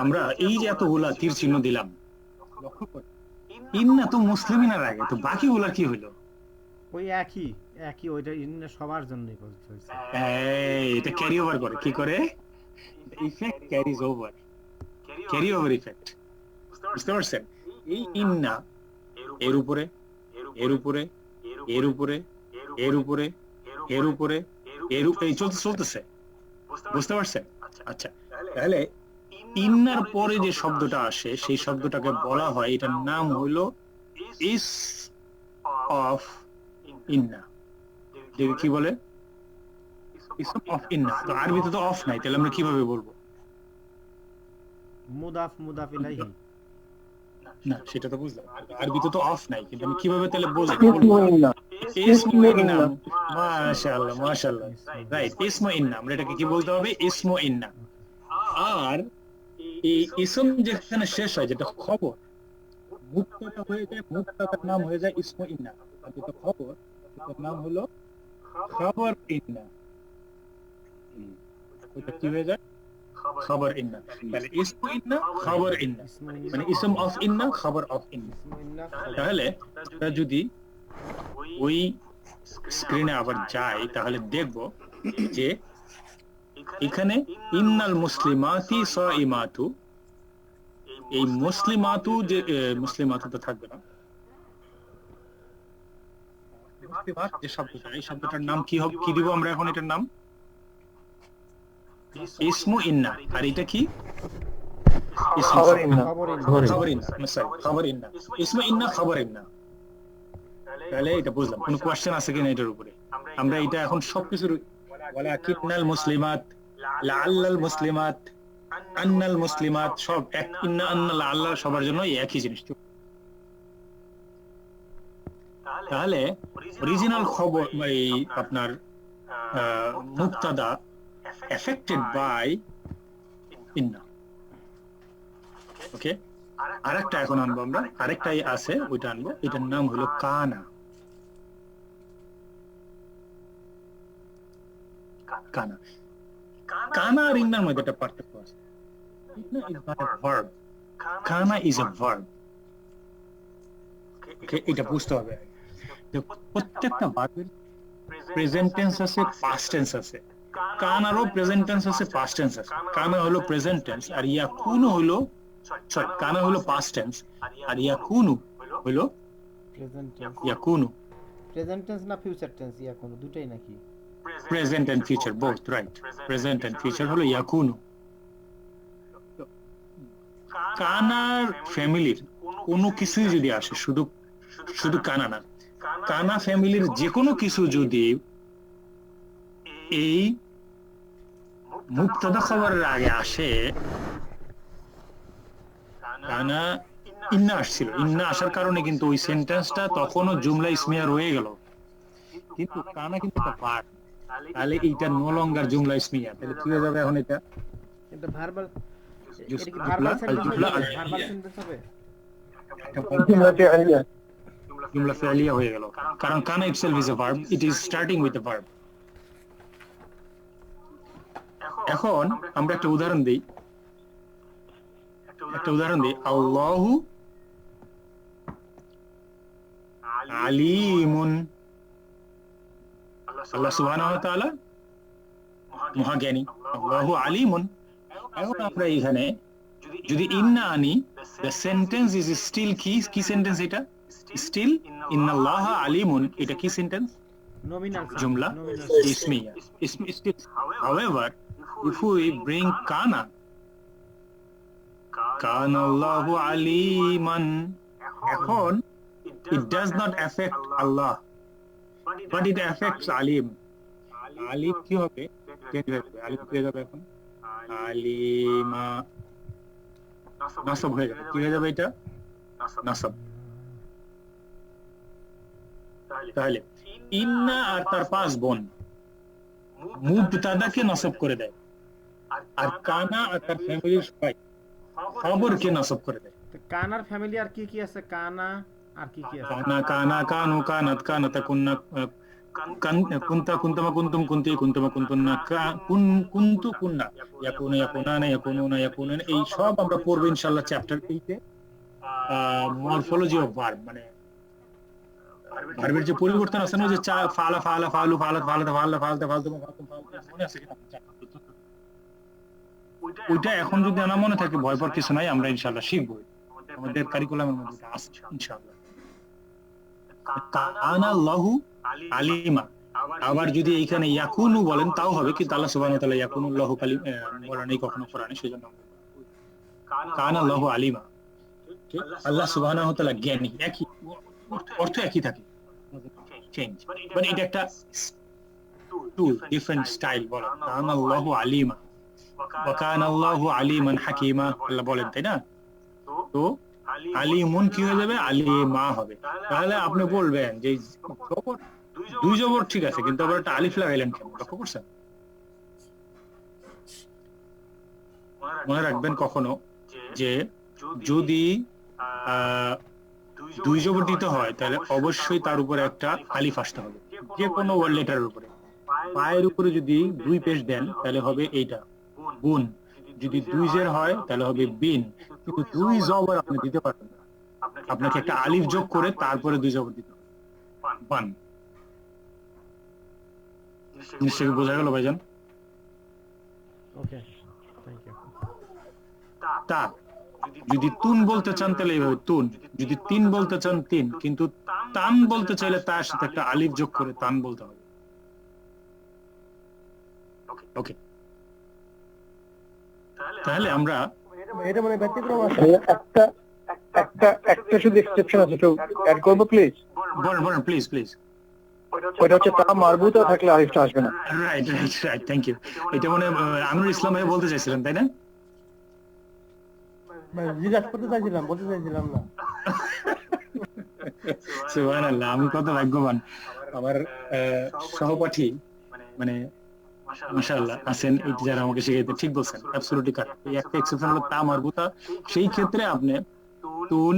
S1: আমরা এই যে এতগুলা তীর চিহ্ন দিলাম, লক্ষ্য করি ইন্না তো মুসলিমিনার আগে, তো বাকিগুলা কি হইলো?
S6: ওই একই ওইটা ইন্না সবার জন্যই হয়েছে।
S1: এটা ক্যারি ওভার করে। কি করে? Effect carriage over, carry over effect. বুঝতে পারছেন? এই ইন্না এর উপরে এর উপরে এর উপরে এর উপরে এর উপরে এর উপরে চলতেছে। বুঝতে পারছেন? আচ্ছা, তাহলে ইন্নার পরে যে শব্দটা আসে সেই শব্দটাকে বলা হয়, এটার নাম হলো ইস অফ ইন্না। কি বলে? ইসম অফ ইন্না। তো আরবিতে তো অফ নাই, তাহলে আমরা কিভাবে বলবো?
S6: মুদাফ ইলাইহি।
S1: না সেটা তো বুঝলাম, আরবিতে তো অফ নাই, কিন্তু আমি কিভাবে তাহলে বলবো?
S5: ইসমু ইন্না।
S1: মাশাআল্লাহ রাইট, ইসমু ইন্না। আমরা এটাকে কি বলতে হবে? ইসমু ইন্না। আর এই ইসম যেখানে শেষ হয়, যেটা খবর, মুক্তাদা হয়ে যায়, মুক্তাদার নাম হয়ে যায় ইসমু ইন্না। আর যেটা খবর, এটার নাম হলো খবর ইন্না। ওটা কি হয়ে যায়? খবর ইন্না। তাহলে ইসমু ইন্না, খবর ইন্না, মানে ইসম অফ ইন্না, খবর অফ ইন্না। তাহলে আমরা যদি ওই স্ক্রিনে আবার যাই, তাহলে দেখব যে এখানে ইন্নাল মুসলিমাতি সাইমাতু, এই মুসলিমাতু যে মুসলিমাতু তো থাকবে না, মুসলিমাত যে শব্দটা, এই শব্দটার নাম কি হবে? কি দিব আমরা এখন এটার নাম? ইসমু ইন্না। আর এটা কি?
S5: খবর ইন্না।
S1: খবর ইন্না। ইসমু ইন্না, খবর ইন্না। তাহলে এটা বুঝলাম। কোনো কোশ্চেন আছে কিনা এটার উপরে? আমরা এটা এখন সবকিছুর ওয়ালাকিন্নাল মুসলিমাত, লাআল্লাল মুসলিমাত, আন্নাল মুসলিমাত, সব এক। ইন্না, আন্না, লাআল্লা সবার জন্য একই জিনিস। তাহলে অরিজিনাল খবর এই আপনার মুক্তাদা এফেক্টেড বাই ইন্না। ওকে, আরেকটা এখন আনবো আমরা, আরেকটাই আছে ওইটা আনবো, এটার নাম হলো কানা। কানা, কানা আর ইন্নার মধ্যে একটা পার্থক্য আছে। ইন্না ইজ নট আ ভার্ব, কানা ইজ আ ভার্ব। ওকে, এটা বুঝতে হবে। প্রত্যেকটা ভার্বের প্রেজেন্ট টেন্স আছে, পাস্ট টেন্স আছে। কানারও প্রেজেন্ট টেন্স আছে, পাস্ট টেন্স আছে। কানা হলো প্রেজেন্ট টেন্স, আর ইয়াকুনু হলো, সরি, কানা হলো পাস্ট টেন্স, আর ইয়াকুনু হলো
S4: প্রেজেন্ট টেন্স।
S1: ইয়াকুনু।
S4: প্রেজেন্ট টেন্স না ফিউচার টেন্স ইয়াকুনু দুটোই নাকি?
S1: Present and future both, right. Present and future হলো ইয়াকুনু। কানার ফ্যামিলির কোনো কিছুই যদি আসে, শুধু শুধু কানা না, কানা ফ্যামিলির যে কোনো কিছু যদি এই মুক্তাদা খবরের আগে আসে, কানা ইন্না আসছিল, ইন্না আসার কারণে কিন্তু ওই সেন্টেন্সটা তখনও জুমলা ইসমিয়া রয়ে গেল, কিন্তু কানা কিন্তু একটা ভার্ব। তাহলে এইটা নো লঙ্গার জুমলা ইসমিয়া। তাহলে কি হয়ে যাবে এখন? এটা
S4: এটা ভার্বাল, এটা কি
S1: জুমলা
S4: ভার্বাল সেন্টেন্স হবে?
S1: জুমলা
S4: ভার্বাল সেন্টেন্স হবে?
S5: جملة فعلية.
S1: জুমলা ফেলিয়া হয়ে গেল, কারণ কানা itself is a verb, it is starting with a verb. এখন আমরা একটা উদাহরণ দিই, আল্লাহু আলিমুন, আল্লাহ সুবহানাহু ওয়া তাআলা মহাজ্ঞানী, আল্লাহু আলিমুন। এখন আমরা এখানে যদি ইন্না আনি, দ্য সেন্টেন্স ইজ স্টিল কি সেন্টেন্স? এটা স্টিল ইন্নাল্লাহা আলিমুন। এটা কি সেন্টেন্স?
S4: নমিনাল
S1: জুমলা ইসমিয়া। However, if we bring kana, kana Allahu aliman, এখন it does not affect Allah, but it affects alim. আলিম কি হবে? আলিম কি হয়ে যাবে এখন? আলিমা, নাসব হয়ে যাবে। কি হয়ে যাবে এটা? নাসব। তাহলে ইন্না আর তার পাঁচ বোন মুবতাদাকে নাসব করে দেয়, আর কানা আর তার ফ্যামিলির সবাই খবরকে নাসব করে দেয়।
S6: তো কানার ফ্যামিলি আর কি কি আছে? কানা আর কি কি আছে?
S1: কানা, কানা, কানু, কানাত, কানাতা, কুন্না, কুনতা, কুন্তমা, কুন্তুম, কুন্তি, কুন্তমা, কুন্তুন্না, কুন্তু, কুন্না, ইয়াকুনা, ইয়াকুনানা, ইয়াকুনুনা, ইয়াকুনান। এই সব আমরা পড়বো ইনশাআল্লাহ chapter 8 A. Morphology of verb, মানে ভার্বের যে পরিবর্তন আছে না, যে ফালা, ফালা, ফালু, ফালাত, ফালাতা, ফালতা, ফালতা, ফালতু, ফালতুম, ফালতু, মনে আছে কিনা? ওইটা এখন যদি না মনে থাকে, ভয় পাওয়ার কিছু নাই, আমরা ইনশাআল্লাহ শিখবো। আমাদের কারিকুলামের মধ্যে আছে ইনশাআল্লাহ। কানা আল্লাহু আলিমা। আবার যদি এইখানে ইয়াকুনু বলেন তাও হবে, কিন্তু আল্লাহ সুবহানাহু ওয়া তাআলা ইয়াকুনুল্লাহু বলা নেই কখনো কোরআনে, সেজন্য কানা আল্লাহু আলিমা। আল্লাহ সুবহানাহু ওয়া তাআলা জ্ঞানী, একই অর্থ একই থাকে, চেঞ্জ, বাট এটা একটা টু ডিফারেন্ট স্টাইল বলা। কানা আল্লাহু আলিমা ওয়া কানা আল্লাহু আলিমান হাকিমা, আল্লাহ বলেন, তাই না? তো আলিমুন কি হয়ে যাবে? আলিমা হবে। তাহলে আপনি বলবেন যে দুই জবর ঠিক আছে, কিন্তু আবার একটা আলিফ লাগাইলেন কেন? লক্ষ্য করছেন? মনে রাখবেন কখনো যে যদি দুই জবর দিতে হয়, তাহলে অবশ্যই তার উপরে একটা আলিফ আসতে হবে, যে কোনো ওয়ার্ড লেটারের উপরে। পায়ের উপরে যদি দুই পেশ দেন, তাহলে হবে এইটা বুন। যদি দুই জের হয়, তাহলে হবে বিন। কিন্তু দুই জবর আপনি দিতে পারবেন না, আপনাকে একটা আলিফ যোগ করে তারপরে দুই জবর দিতে হবে, বান। নিশ্চয়ই বোঝা গেল ভাইজান?
S6: ওকে, থ্যাংক ইউ।
S1: তা যদি তুন বলতে চান তাহলে এইভাবে তুন, যদি তিন বলতে চান তিন, কিন্তু তান বলতে চাইলে তার সাথে একটা আলিফ যোগ করে তান বলতে হবে। ওকে, তাহলে আমরা
S5: এটা মানে ব্যতিক্রম আছে, একটা শুধু এক্সেপশন আছে, তো অ্যাড করব প্লিজ।
S1: বলেন প্লিজ প্লিজ।
S5: ওইটা হচ্ছে তা মারবুতা থাকলে আলিফটা আসবে না।
S1: Right right right, thank you. এটা মনে হয় আমিনুল ইসলাম ভাই বলতে চাইছিলেন, তাই না?
S4: জিজ্ঞাসা করতে চাইছিলাম, বলতে চাইছিলাম না।
S1: সুবহানাল্লাহ, আমি কত ভাগ্যবান। আমার সহপাঠী মানে মাশাআল্লাহ আছেন, এই যারা আমাকে শিখাইতে। ঠিক বলছেন, অ্যাবসলিউটলি কারেক্ট। এই একটা এক্সেপশন হলো তা মারবুতা, সেই ক্ষেত্রে আপনি তুন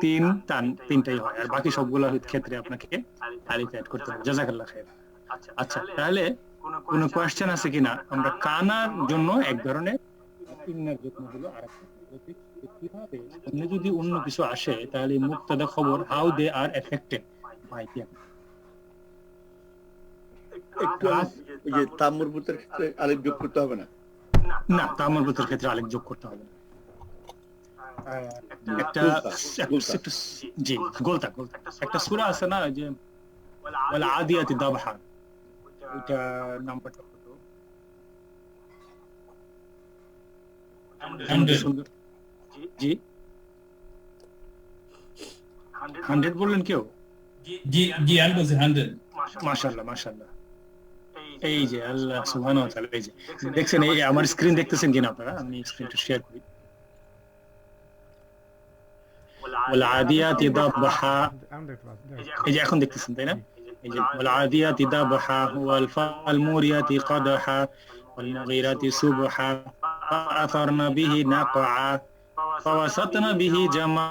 S1: তিন তান তিনটাই হয়, আর বাকি সবগুলোর ক্ষেত্রে আপনাকে আলিফ অ্যাড করতে হবে। জাযাকাল্লাহ খাইর। আচ্ছা, তাহলে কোন কোয়েশ্চেন আছে কিনা? আমরা কানার জন্য এক ধরনের, ইন্নার জন্য হলো আরেকটা। কিভাবে সামনে যদি অন্য কিছু আসে তাহলে মুক্তাদা খবর how they are affected by them.
S3: একটু ওই যে তাম্মুরপুতের ক্ষেত্রে আলিফ যোগ করতে হবে না?
S1: না, তাম্মুরপুতের ক্ষেত্রে আলিফ যোগ করতে হবে না। একটা জি গোলতা একটা সূরা আছে না, যে ওয়াল আদিয়াতি দাবহা, ওইটা নাম্বারটা কত? 100। জি 100 বললেন কেউ?
S7: জি আমি বলছি 100।
S1: মাশাআল্লাহ মাশাআল্লাহ। এই যে আল্লাহ সুবহানাহু ওয়া তাআলা, এই যে দেখছেন, এই আমার স্ক্রিন দেখতেছেন কিনা আপনারা? আমি স্ক্রিনটা শেয়ার করি। ওয়াল আদিয়াতি দাবহা, এই যে এখন দেখতেছেন, তাই না? এই যে ওয়াল আদিয়াতি দাবহা ওয়াল ফালমুরিয়াতি কাদহা ওয়াল মুগীরাতি সুবহা ফাআসারনা বিহি নাকআ ফাওয়াসাতনা বিহি জামা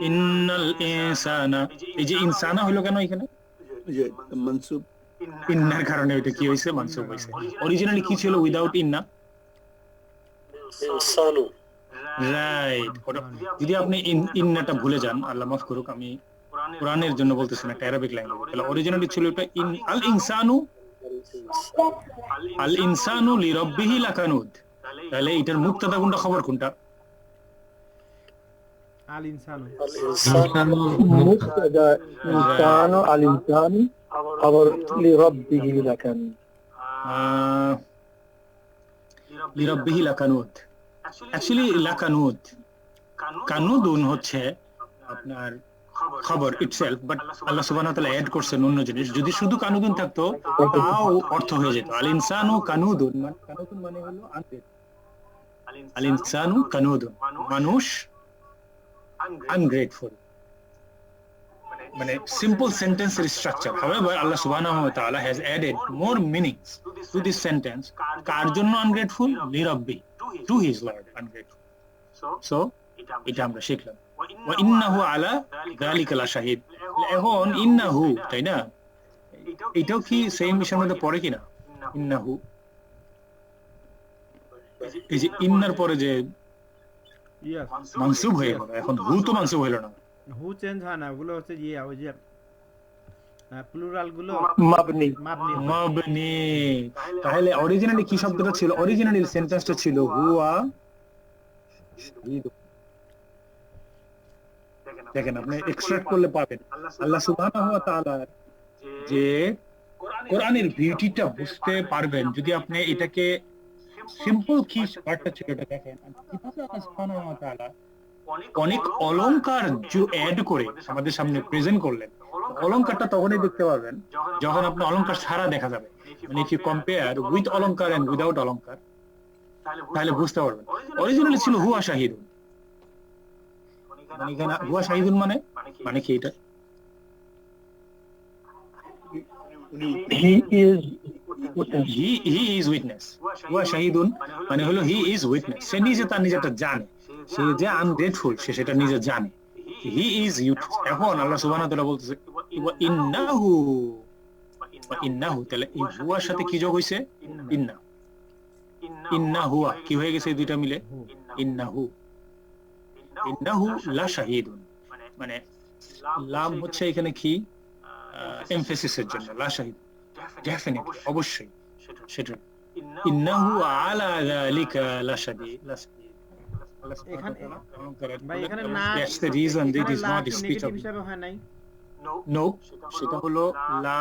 S1: ইন্নাল ইনসানা। এই যে ইনসানা হলো কেন এখানে?
S3: ওই যে মানসুব
S1: ইন্নার কারণে এটা কি হইছে? মানসুব হইছে। অরিজিনালি কি ছিল উইদাউট ইন্না?
S8: ইনসানু।
S1: রাইট। যদি আপনি ইন্নাটা ভুলে যান, আল্লাহ মাফ করুক, আমি কোরআনের জন্য বলতেছি না, একটা আরবিক ল্যাঙ্গুয়েজ, তাহলে অরিজিনালি ছিল এটা আল ইনসানু লিরাব্বিহি লাকানুদ। তাহলে এটার মুক্তাদা কোনটা, খবর কোনটা?
S6: আল ইনসানু।
S5: মুক্তাদা ইনসানু আল ইনসানু খবর লিরাব্বিহি লাকানুদ।
S1: লিরাব্বিহি লাকানুদ, অ্যাকচুয়ালি লাকানুদ, কানুদুন হচ্ছে আপনার খবর ইটসেলফ, বাট আল্লাহ সুবহানাহু ওয়া তাআলা এড করছেন অন্য জিনিস। যদি শুধু কানুদুন থাকতো তাও অর্থ হয়ে যেত। আল ইনসানু কানুদুন, কানুদুন মানে হলো আনগ্রেট। আল ইনসানু কানুদুন, মানুষ আনগ্রেটফুল, মানে সিম্পল সেন্টেন্সের স্ট্রাকচার। হাউএভার আল্লাহ সুবহানাহু ওয়া তাআলা has added more meanings to this sentence. কার জন্য আনগ্রেটফুল? লিরাব্বি, to his lord ungrateful. So এটা আমরা শিখলাম। ওয়া ইন্নাহু আলা যালিকা লাশাহিদ। এখন ইন্নাহু, তাই না? এটাও কি সেম বিষয়ের মধ্যে পড়ে কিনা? ইন্নাহু, এই যে ইন্নার পরে যে মানসুব হয়ে গেল, এখন হু তো মানসুব হইল না।
S6: হু চেঞ্জ হয় না, ওগুলো হচ্ছে ওই যে প্লুরাল গুলো
S5: মাবনি।
S1: মাবনি। তাহলে অরিজিনালি কি শব্দটা ছিল? অরিজিনালি সেন্টেন্সটা ছিল হুয়া শাহিদুন। দেখেন, আপনি এক্সট্রাক্ট করলে পাবেন আল্লাহ সুবহানাহু ওয়া তাআলা যে কোরআনের বিউটিটা বুঝতে পারবেন যদি আপনি এটাকে সিম্পল কি ওয়ার্ডটা ছিল এটা দেখেন। কিভাবে আল্লাহ সুবহানাহু ওয়া তাআলা অনেক অলংকার অ্যাড করে আমাদের সামনে প্রেজেন্ট করলেন। অলংকারটা তখনই দেখতে পারবেন যখন আপনি অলংকার ছাড়া দেখা যাবে। মানে ইফ ইউ কম্পেয়ার উইথ অলংকার এন্ড উইদাউট অলংকার, তাহলে বুঝতে পারবেন। অরিজিনালি ছিল হুয়া শাহিদুন, মানে এখানে হুয়া শাহিদুন মানে কি? এটা he is witness। হুয়া শাহিদুন মানে হলো he is witness। সে নিজে তার নিজেটা জানে, সে যে আনগ্রেটফুল সে সেটা নিজে জানে। he is witness। এখন আল্লাহ সুবহানাহু ওয়া তাআলা বলতেছে ওয়া ইন্নাহু, তাহলে এই হুয়ার সাথে কি যোগ হইছে? ইন্না হুয়া কি হয়ে গেছে? দুইটা মিলে ইন্নাহু লা শাহিদুন। মানে লাম হচ্ছে এখানে কি এমফাসিসের জন্য, লা শাহিদ ডেফিনেটলি, অবশ্যই সেটা। ইন্নাহু আলা যালিকা লা শাহিদ।
S6: এখানে না,
S1: that's the reason that is not a speech of
S6: হিসাবে হয় নাই।
S1: no, সেটা হলো লা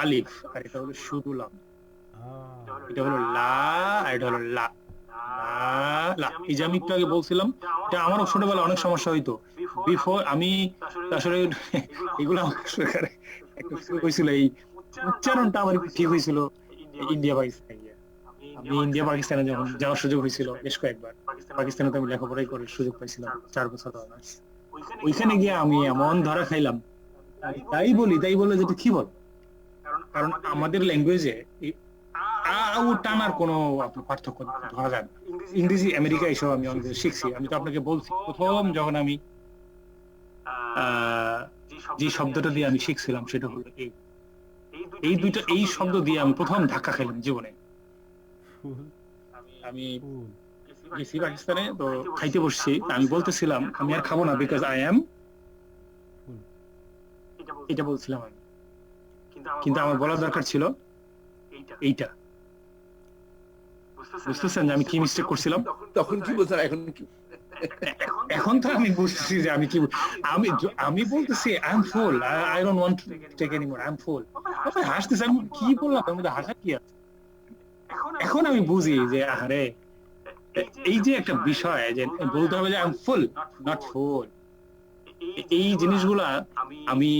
S1: আলিফ, আর এটা হলো শুধু লাম। এটা হলো লা, আর এটা হলো লা। লা, এই যে আমি একটু আগে বলছিলাম, এটা আমারও ছোটবেলায় অনেক সমস্যা হইতো। বিফোর আমি আসলে এগুলো একটা হয়েছিল, এই উচ্চারণটা আমার একটু ঠিক হয়েছিল ইন্ডিয়া পাকিস্তানে গিয়ে। আমি ইন্ডিয়া পাকিস্তানে যখন যাওয়ার সুযোগ হয়েছিল বেশ কয়েকবার, পাকিস্তানে তো আমি লেখাপড়াই করার সুযোগ পাইছিলাম 4 বছর অনার্স। ওইখানে গিয়ে আমি এমন ধরা খাইলাম, তাই বলে যেটা কি বল, কারণ আমাদের ল্যাঙ্গুয়েজে ও টানার কোনো আপনার পার্থক্য ধরা যায় না। ইংরেজি আমেরিকা এসব আমি অনেক শিখছি। আমি তো আপনাকে বলছি, প্রথম যখন আমি যে শব্দটা দিয়ে আমি শিখছিলাম সেটা হলো এই শব্দ দিয়ে আমি প্রথম ধাক্কা খাইলাম জীবনে। আমি গেছি পাকিস্তানে, তো খাইতে বসছি, আমি বলতেছিলাম আমি আর খাবো না, বিকজ আই এম, এটা বলছিলাম আমি, কিন্তু আমার বলা দরকার ছিল এইটা। বুঝতেছেন যে আমি কি মিস্টেক করছিলাম?
S3: তখন কি বলছেন,
S1: এখন তো আমি বুঝতেছি যে আমি কি আমি বলতেছি I am full, I don't want to take anymore, I am full. হাসতেছি, আমি কি বললাম, তার মধ্যে হাসা কি আছে? এখন আমি বুঝি যে আরে এই যে একটা বিষয় যে বলতে হবে যে আই এম ফুল, নট ফুল। এই জিনিসগুলা আমি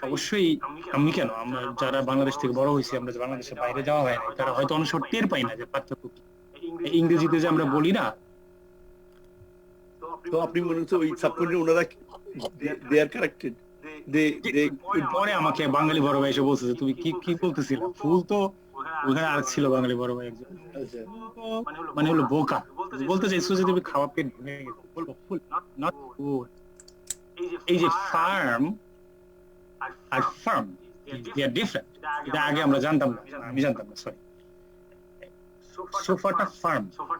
S1: অবশ্যই, আমি কেন, আমরা যারা বাংলাদেশ থেকে বড় হয়েছি, আমরা বাংলাদেশের বাইরে যাওয়া হয় না, তারা হয়তো অনেক সময় টের পাই না যে পার্থক্য কি। ইংরেজিতে যে আমরা বলি না,
S3: তো আপনি মনে হচ্ছে ওই সাবকন্টিনেন্ট ওনারা দে আর কারেক্টেড,
S1: পরে আমাকে বাঙালি বড় ভাই এসে বলছে যে তুমি কি বলতেছিলা, ফুল তো ওখানে আর ছিল বাঙালি বড় ভাই একজন, মানে হলো বোকা, বলতে চাইছো যে তুমি খাওয়া পেট ভেঙে গেছে, বলবো ফুল নট ফুল। এই যে ফার্ম আর ফার্ম, দে আর ডিফারেন্ট। এটা আগে আমরা জানতাম না, আমি জানতাম না, সরি।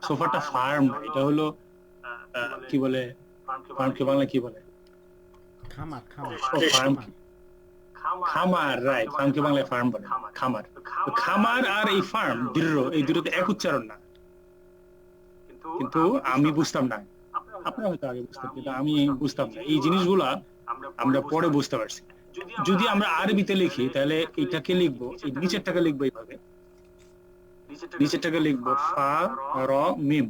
S1: সোফাটা ফার্ম, এটা হলো কি বলে, ফার্মকে বাংলা কি বলে? খামার, রাইট। ফার্মকে বাংলায় ফার্ম বলে, খামার। খামার আর এই ফার্ম এই দুটোতে এক উচ্চারণ না, কিন্তু আমি বুঝতাম না, আপনারা হয়তো আগে বুঝতেন, কিন্তু আমি বুঝতাম না। এই জিনিসগুলা আমরা পরে বুঝতে পারছি। যদি আমরা আরবিতে লিখি তাহলে এটাকে লিখবো, এই নিচেরটাকে লিখবো এইভাবে, নিচেরটাকে লিখবো ফা র মিম,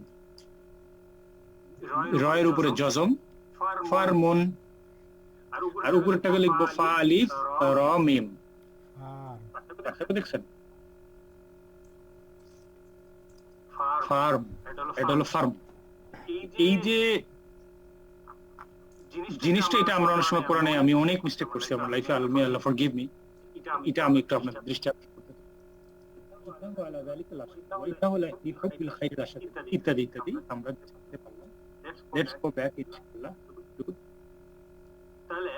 S1: রয়ের উপরে জজম, ফারমুন, আর উপরেরটাকে লিখবো ফা আলিফ র মিম। দেখছেন, ফার্ম, এটা হলো ফার্ম। এই যে জিনিসটা, এটা আমরা অনেক সময় কোরআনে আমি অনেক মিস্টেক করছি আমার লাইফে, আল্লাহ ফরগিভ মি। এটা আমি একটু আপনাদের দৃষ্টি ইত্যাদি ইত্যাদি আমরা জানতে পারলাম। লেটস গো ব্যাক ইনশাআল্লাহ।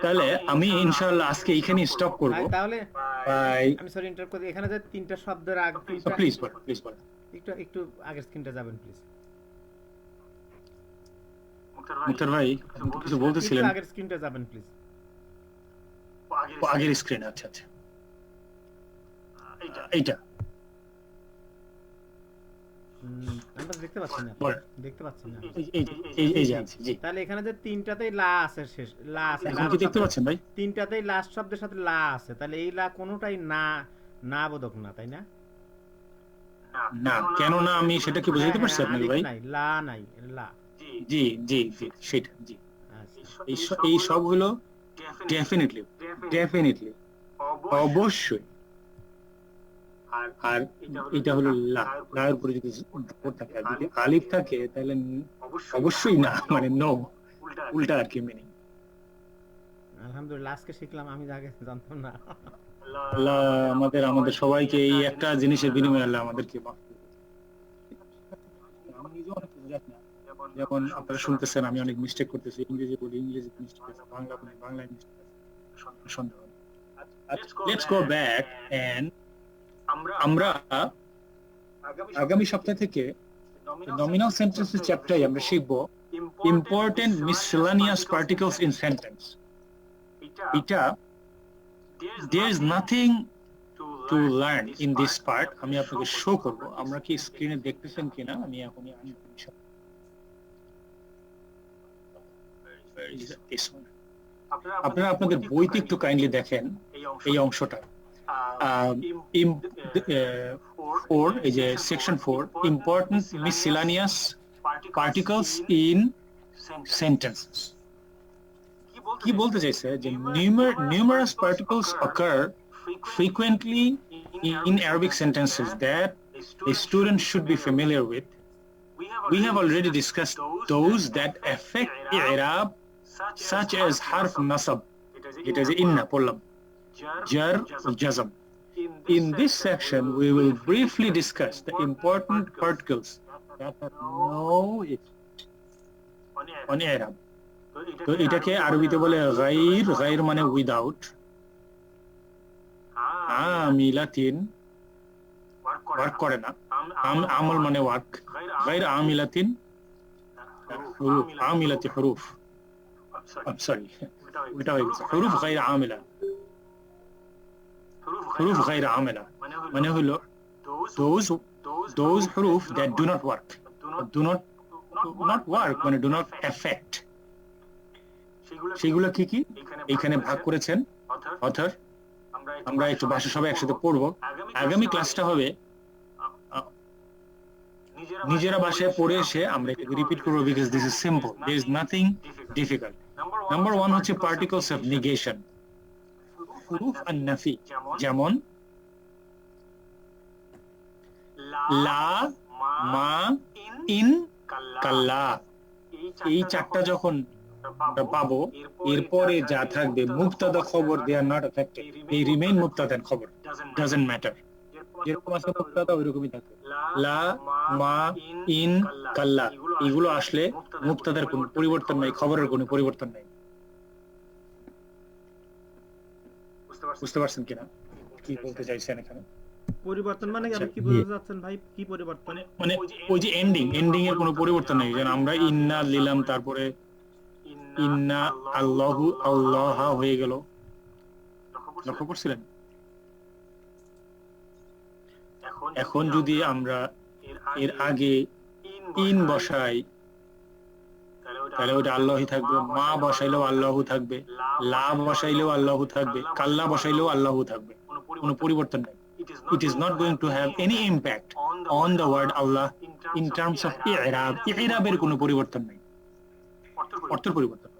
S1: তাহলে আমি ইনশাআল্লাহ আজকে এখানে স্টপ করব।
S6: তাহলে
S1: বাই।
S6: আমি সরি ইন্টারাপ্ট করি, এখানে যে তিনটা শব্দের আগে
S1: প্লিজ বল
S6: একটু আগের স্ক্রিনটা যাবেন প্লিজ।
S1: মুক্তার ভাই কিছু বলতেছিলেন,
S6: আগের স্ক্রিনটা যাবেন প্লিজ।
S1: আগের স্ক্রিন, আচ্ছা এইটা
S6: আমরা দেখতে পাচ্ছি না, দেখতে পাচ্ছি না।
S1: এই যে আছে, জি।
S6: তাহলে এখানে যে তিনটাতেই লা আছে, শেষ লা আছে,
S1: এখন কি দেখতে পাচ্ছেন ভাই?
S6: তিনটাতেই লাস্ট শব্দের সাথে লা আছে, তাহলে এই লা কোনোটাই না বোধক না, তাই না?
S1: না, কেন না, আমি সেটা কি বুঝাইতে পারছি আপনাকে ভাই?
S6: নাই, লা নাই, লা।
S1: জি সেটা, জি। এই সব হলো ডেফিনেটলি অবশ্যই, আর এটা হলো লা। লার উপরে যদি জবর থাকে আর যদি আলিফ থাকে তাহলে অবশ্যই না, মানে নো, উল্টা আর কি মিনিং।
S6: আলহামদুলিল্লাহ, আজকে শিখলাম, আমি আগে জানতাম না।
S1: আল্লাহ আমাদের সবাইকে এই একটা জিনিসের বিনিময়ে আল্লাহ আমাদেরকে মাফ করুন। আমি নিজে অনেক কিছু জানি না, যখন আপনারা শুনতেছেন আমি অনেক মিস্টেক করতেছি, ইংরেজি বলি ইংরেজিতে মিস্টেক আছে, বাংলা বলি বাংলায় মিস্টেক আছে, সন্দেহ নেই। লেটস গো ব্যাক এন্ড আমরা আগামী সপ্তাহ থেকে নমিনাল সেন্টেন্সেস চ্যাপ্টারে আমরা শিখব important miscellaneous particles in sentence. এটা there is nothing to learn in this part. আমি আপনাকে শো করব, আমরা কি স্ক্রিনে দেখতেছেন কিনা, আমি এখনই আপনারা আপনাদের বইতে একটু কাইন্ডলি দেখেন এই অংশটা। এই যে section 4, important miscellaneous particles in sentences. কি বলতে চাইছে যে numerous particles occur frequently in Arabic sentences that a student should be familiar with. We have already discussed those that affect i'rab, such as harf nasab, it is inna pollam, jar or jazm. In this section, we will briefly discuss the important particles that have no effect on i'rab. তো এটাকে আরবিতে বলে গায়র, গায়র মানে without, আমিলাতিন work করে না, আমল মানে work, গায়র আমিলাতিন হুরুফ, আমিলাতি হুরুফ, sorry ওটা হয়ে গেছে, হুরুফ গায়র আমিলা, হুরুফ গায়র আমিলা মানে হলো those হুরুফ that do not work, মানে do not affect. সেগুলো কি কি এখানে ভাগ করেছেন অথর। আমরা একটু ভাষা সবাই একসাথে পড়বো। আগামী ক্লাসটা হবে নিজেরা ভাষায় পড়ে এসে আমরা একটু রিপিট করবো, because this is simple, there is nothing difficult. Number 1 হচ্ছে particles of negation, হুরুফ আন-নাফি, যেমন লা, মা, ইন, কাল্লা। এই চারটা যখন পাবো, এরপরে যা থাকবে মুবতাদা খবর, they are not affected, they remain মুবতাদা খবর, doesn't matter, যেরকম আছে মুবতাদা ওইরকমই থাকে। লা, মা, ইন, কাল্লা এগুলো আসলে মুবতাদার কোনো পরিবর্তন নাই, খবরের কোনো পরিবর্তন নাই। বুঝতে পারছেন কিনা কি বলতে চাইছেন এখানে?
S6: পরিবর্তন মানে আপনি কি বলতে চাচ্ছেন ভাই? কি পরিবর্তন?
S1: মানে ওই যে এন্ডিং এর কোনো পরিবর্তন নেই, যেন আমরা ইন্না লিলাম, তারপরে ইন্না আল্লাহু, আল্লাহ হয়ে গেল, লক্ষ্য করছিলেন? এখন যদি আমরা এর আগে ইন বসাই তাহলে ওটা আল্লাহই থাকবে, মা বসাইলেও আল্লাহু থাকবে, লা বসাইলেও আল্লাহু থাকবে, কাল্লা বসাইলেও আল্লাহু থাকবে, কোনো পরিবর্তন নেই। It is not going to have any impact on the word Allah in terms of i'rab. i'rab-এর কোনো পরিবর্তন নেই, অর্থের পরিবর্তন,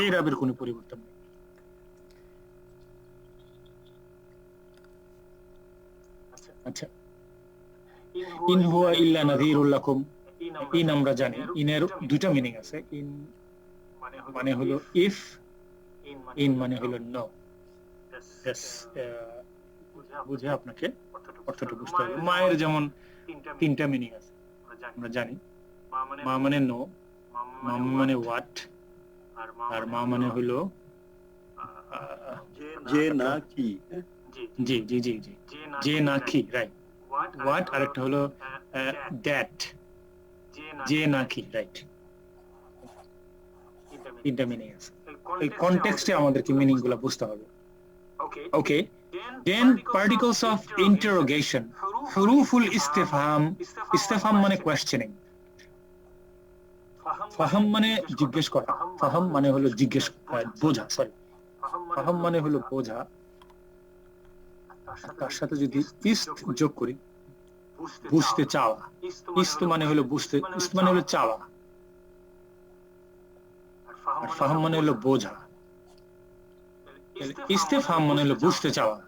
S1: i'rab-এর কোনো পরিবর্তন নেই। আচ্ছা, ইন হুয়া ইল্লা নাযীরুল লাকুম, ইন আমরা জানি ইনের দুইটা মিনিং আছে, ইন মানে হলো ইফ, ইন মানে হলো নো। বুঝে আপনাকে অর্থটা বুঝতে হবে। মায়ের যেমন তিনটা মিনিং আছে আমরা জানি, মা মানে নো, মা মানে হোয়াট, আর মা মানে হলো
S3: যে না কি,
S1: জি জি জি জি, যে না কি, রাইট। হোয়াট আর একটা হলো দ্যাট, যে না কি, রাইট। তিনটা মিনিং আছে, এই কনটেক্সটে আমাদেরকে মিনিং গুলা বুঝতে হবে। ওকে, then particles of interrogation, huruful istifham, istifham মানে questioning, ফাহাম মানে জিজ্ঞেস করা, ফাহাম মানে হলো জিজ্ঞেস বোঝা, সরি ফাহাম মানে হলো বোঝা, তার সাথে যদি ইস্ত যোগ করি বুঝতে চাওয়া, ইস্ত মানে হলো বুঝতে, ইস্ত মানে হলো চাওয়া, আর ফাহাম মানে হলো বোঝা। ইস্তেফহাম মানে হলো বুঝতে চাওয়া,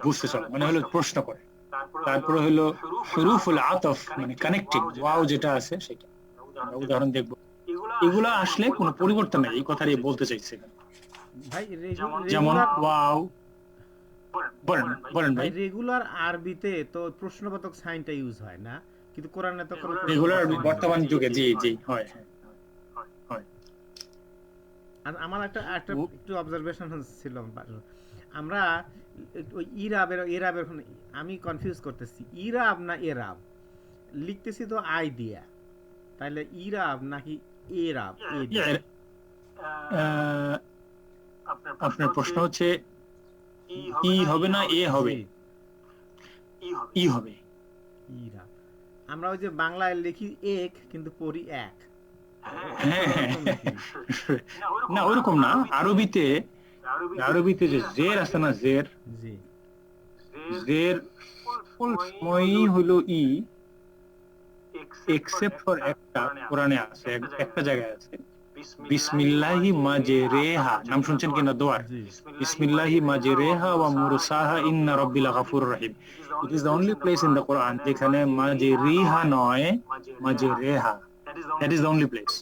S1: বুঝতে চাওয়া মানে হলো প্রশ্ন করে। তারপরে হলো হুরুফুল আতফ মানে কানেক্টিং, ওয়াও যেটা আছে সেটা, আমরা উদাহরণ দেখব। এগুলা আসলে কোনো পরিবর্তন নেই, এই কথাটাই বলতে চাইছে
S6: ভাই।
S1: যেমন ওয়াও, বলেন ভাই।
S6: রেগুলার আরবিতে তো প্রশ্নবোধক সাইনটা ইউজ হয় না, কিন্তু কোরআনে তো
S1: রেগুলার বর্তমান যুগে জি জি হয়।
S6: আর আমার একটা একটু অবজারভেশন ছিল, আমরা ওই ইরাবের আমি কনফিউজ করতেছি, ইরাব না এরাব লিখতেছি তো আই দিয়া, তাহলে ইরাব নাকি এরাব?
S1: আপনার প্রশ্ন হচ্ছে ই হবে না এ হবে? ই হবে।
S6: ইরাব আমরা ওই যে বাংলায় লিখি এক কিন্তু পড়ি এক।
S1: না ওরকম না, আরবিতে যে জের আছে না, জের সময়ই হলো ই, এক্সেপ্ট ফর একটা কোরআনে আছে, একটা জায়গায় আছে বিসমিল্লাহি মাজরেহা, নাম শুনছেন কিনা দোয়ার?
S6: জি
S1: বিসমিল্লাহি মাজরেহা ওয়া মুরসাহা ইন্না রাব্বিল গাফুরুর রহিম। It is the only place in the Quran যেখানে মাজরিহা নয়, মাজরেহা। That is the only place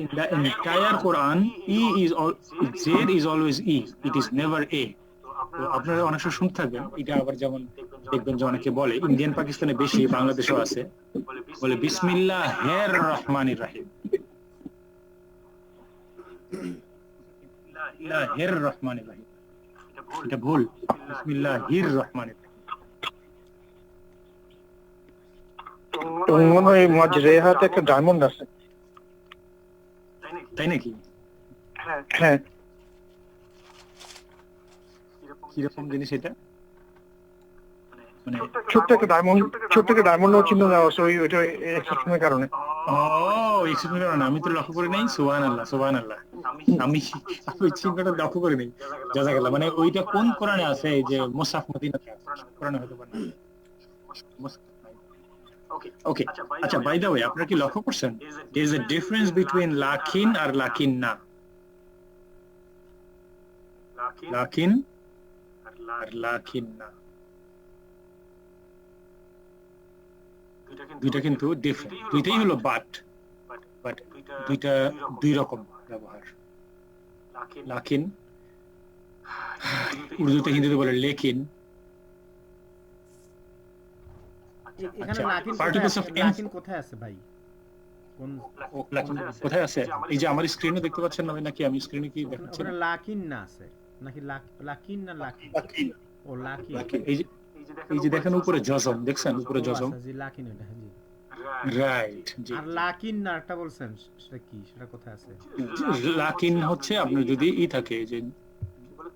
S1: in the entire Quran. Z is always E, it is never A. তো আপনারা অনেক সময় শুনতে থাকবেন এটা, আবার যেমন দেখবেন যে অনেকে বলে, ইন্ডিয়ান পাকিস্তানে বেশি, বাংলাদেশেও আছে, বলে বিসমিল্লাহির রহমানির রহিম। বিসমিল্লাহির রহমানির রহিম, এটা ভুল, বিসমিল্লাহির রহমানির রহিম।
S5: তো মনে হয় মাজরেহাতে একটা ডায়মন্ড আছে।
S1: তাই নাকি?
S5: হ্যাঁ,
S1: কিরকম জিনিস এটা? মানে
S5: ছোট্ট একটা ডায়মন্ড চিহ্ন দেওয়া আছে ওইটা এক্সেপশনের কারণে।
S1: আমি তো লক্ষ্য করি নাই। সুবহানাল্লাহ, সুবহানাল্লাহ, আমি চিহ্নটা লক্ষ্য করি নাই। জাযাকাল্লাহ। মানে ওইটা কোন কোরআনে আছে? এই যে মুসহাফ মদিনাতে আছে, কোরআনে হতে পারে না। ওকে, আচ্ছা, বাই দ্য ওয়ে, আপনারা কি লক্ষ্য করছেন there is a difference between লাকিন আর লাকিন্না? লাকিন আর লাকিন্না দুইটা কিন্তু ডিফারেন্ট। দুইটাই হলো বাট দুইটা দুই রকম ব্যবহার। লাকিন উর্দুতে, হিন্দিতে বলে লেকিন।
S6: এখানে লাকিন
S1: Particles of
S6: লাকিন কোথায় আছে ভাই? কোন
S1: লাকিন কোথায় আছে? এই যে আমার স্ক্রিনে দেখতে পাচ্ছেন না, নাকি আমি স্ক্রিনে কি দেখাচ্ছি?
S6: ওখানে লাকিন না আছে নাকি? লাকিন না লাকিন? ও লাকিন।
S1: এই যে দেখেন উপরে জজম, দেখছেন উপরে জজম?
S6: জি লাকিন, এটা জি
S1: রাইট। জি,
S6: আর লাকিন না একটা বলছেন, সেটা কি? সেটা কোথায় আছে?
S1: লাকিন হচ্ছে আপনার যদি ই থাকে, যে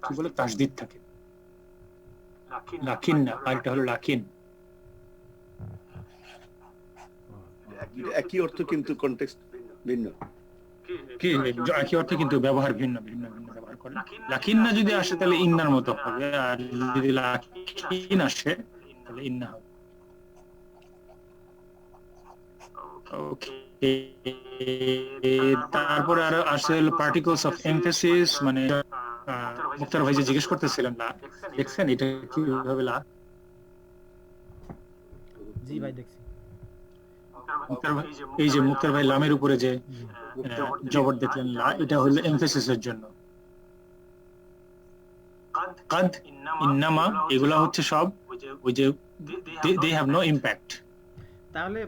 S1: কি বলে, তাসদিদ থাকে, লাকিন না। আর এটা হলো লাকিন।
S3: একই অর্থ কিন্তু কনটেক্সট ভিন্ন।
S1: কি একই অর্থে কিন্তু ব্যবহার ভিন্ন ভিন্ন ব্যবহার করে। লাকিন না যদি আসে তাহলে ইন্নার মতো হবে, আর যদি লাকিন আসে তাহলে ইন্না হবে। ওকে, তারপরে আর আসে পার্টিকলস অফ এমফেসিস। মানে মুক্তার ভাই যে জিজ্ঞেস করতেছিলেন, লা দেখছেন এটা কিভাবে লা?
S6: জি ভাই দেখছি।
S1: এই যে মুক্তার ভাই লামের উপরে যে জবর দেখলেন, লা, এটা হলো এমফেসিসের জন্য। কাদ, ইন্নামা, এগুলা হচ্ছে সব ওই যে they have no impact
S6: তাহলে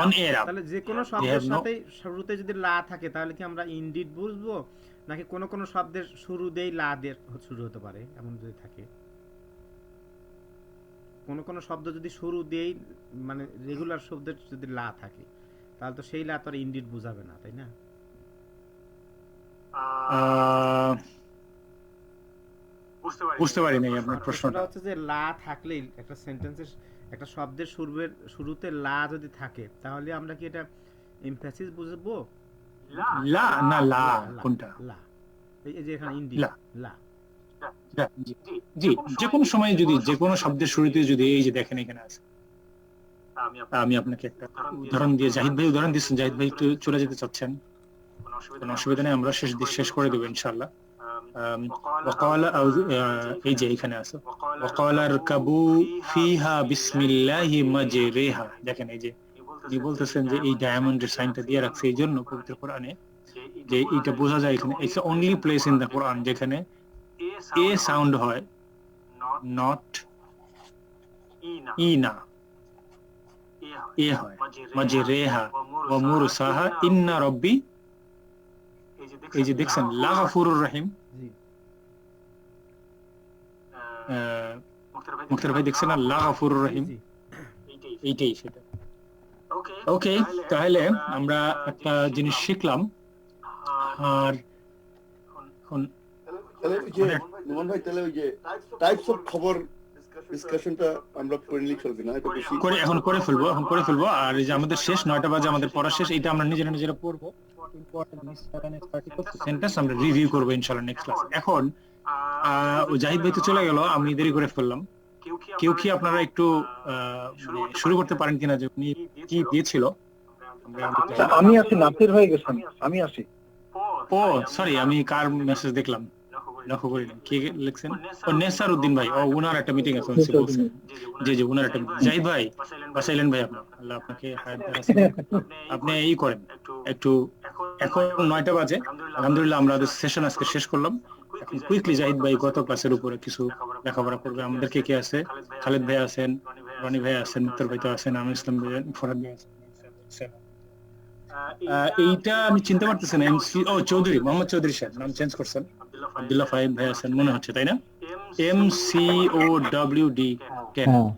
S1: on Arab.
S6: তাহলে যে কোনো শব্দের সাথে শুরুতে যদি লা থাকে তাহলে কি আমরা ইনডিড বুঝবো, নাকি কোন কোন শব্দের শুরুতেই লা দিয়ে শুরু হতে পারে এমন যদি থাকে? কোন কোন শব্দ যদি শুরু দিয়েই, মানে রেগুলার শব্দের যদি লা থাকে, তাহলে তো সেই লা তো আর ইনডিড বুঝাবে না, তাই না?
S1: বুঝতে পারি নাই আপনার প্রশ্নটা।
S6: হচ্ছে যে লা থাকলে একটা সেন্টেন্সের, একটা শব্দের শুরুতে লা যদি থাকে, তাহলে আমরা কি এটা এমফাসিস বুঝবো?
S1: লা না লা কোনটা?
S6: লা, এই যে এখানে ইনডিড লা।
S1: জি, যে কোনো সময় যদি যে কোনো শব্দের শুরুতে যদি এই যে দেখেন এখানে আছে, আমি আপনাকে একটা উদাহরণ দিয়ে, জাহিদ ভাই উদাহরণ দিচ্ছেন, জাহিদ ভাই একটু চলে যেতে চাচ্ছেন, কোনো অসুবিধা নেই, আমরা শেষ করে দেবো ইনশাআল্লাহ। وقال এই যে এখানে আছে وقال اركبوا فيها بسم الله مجريها। দেখেন এই যে উনি বলতেছেন যে এই ডায়মন্ডের সাইনটা দিয়ে রাখছে এই জন্য পবিত্র কোরআনে, যে এটা বোঝা যায় এখানে it's only place in the Quran যেখানে এ সাউন্ড হয়, নট ই না, এ হয়। মাজরেহা ওয়া মুরসাহা ইন্না রাব্বি। এই যে দেখছেন লা গাফুরুর রহিম, মুক্তার ভাই দেখছেন না, লা গাফুরুর রহিম, এইটাই সেটা। ওকে, তাহলে আমরা একটা জিনিস শিখলাম। আর
S3: তাহলে ওই যে নোমান ভাই, তাহলে ওই যে টাইপস অফ খবর ডিসকাশনটা আমরা পড়ে নিলে চলবে না? এটা বেশি
S1: এখন করে ফেলবো। আর এই যে আমাদের শেষ 9টা বাজে আমাদের পড়া শেষ, এটা আমরা নিজেরা পড়বো। সেন্টেন্স আমরা রিভিউ করবো ইনশাআল্লাহ নেক্সট ক্লাসে। এখন জাহিদ ভাই তো চলে গেল, আমি দেরি করে ফেললাম। কেউ কি আপনারা একটু শুরু করতে পারেন কিনা, যে উনি কি দিয়েছিল
S5: আচ্ছা, আমি আছি, নাসির হয়ে গেছেন, আমি আছি।
S1: ও সরি, আমি কার মেসেজ দেখলাম লক্ষ্য করিনি, কে লিখছেন? ও নেসার উদ্দিন ভাই, ও উনার একটা মিটিং আছে উনি বলছেন। জি জি, উনার একটা meeting। জাহিদ ভাই বাসাইলেন ভাই, আপনার আল্লাহ আপনাকে হায়াত দারাজ করুন। আপনি এই করেন একটু, এখন 9টা বাজে, আলহামদুলিল্লাহ আমরা সেশন আজকে শেষ করলাম। এখন কুইকলি জাহিদ ভাই গত ক্লাসের উপরে কিছু লেখাপড়া করবে। আমাদের কে কে আছে? খালেদ ভাই আছেন, রনি ভাই আছেন, মুক্তার ভাই তো আছেন, আমি ইসলাম ভাই, ফরহাদ ভাই আছেন। এইটা আমি চিনতে পারতেছি না, এমসি ও চৌধুরী, মোহাম্মদ চৌধুরী সাহেব নাম চেঞ্জ করছেন। আব্দুল্লাহ ফাহিম ভাই আছেন মনে হচ্ছে, তাই না? MCOWD কে?
S8: হ্যাঁ,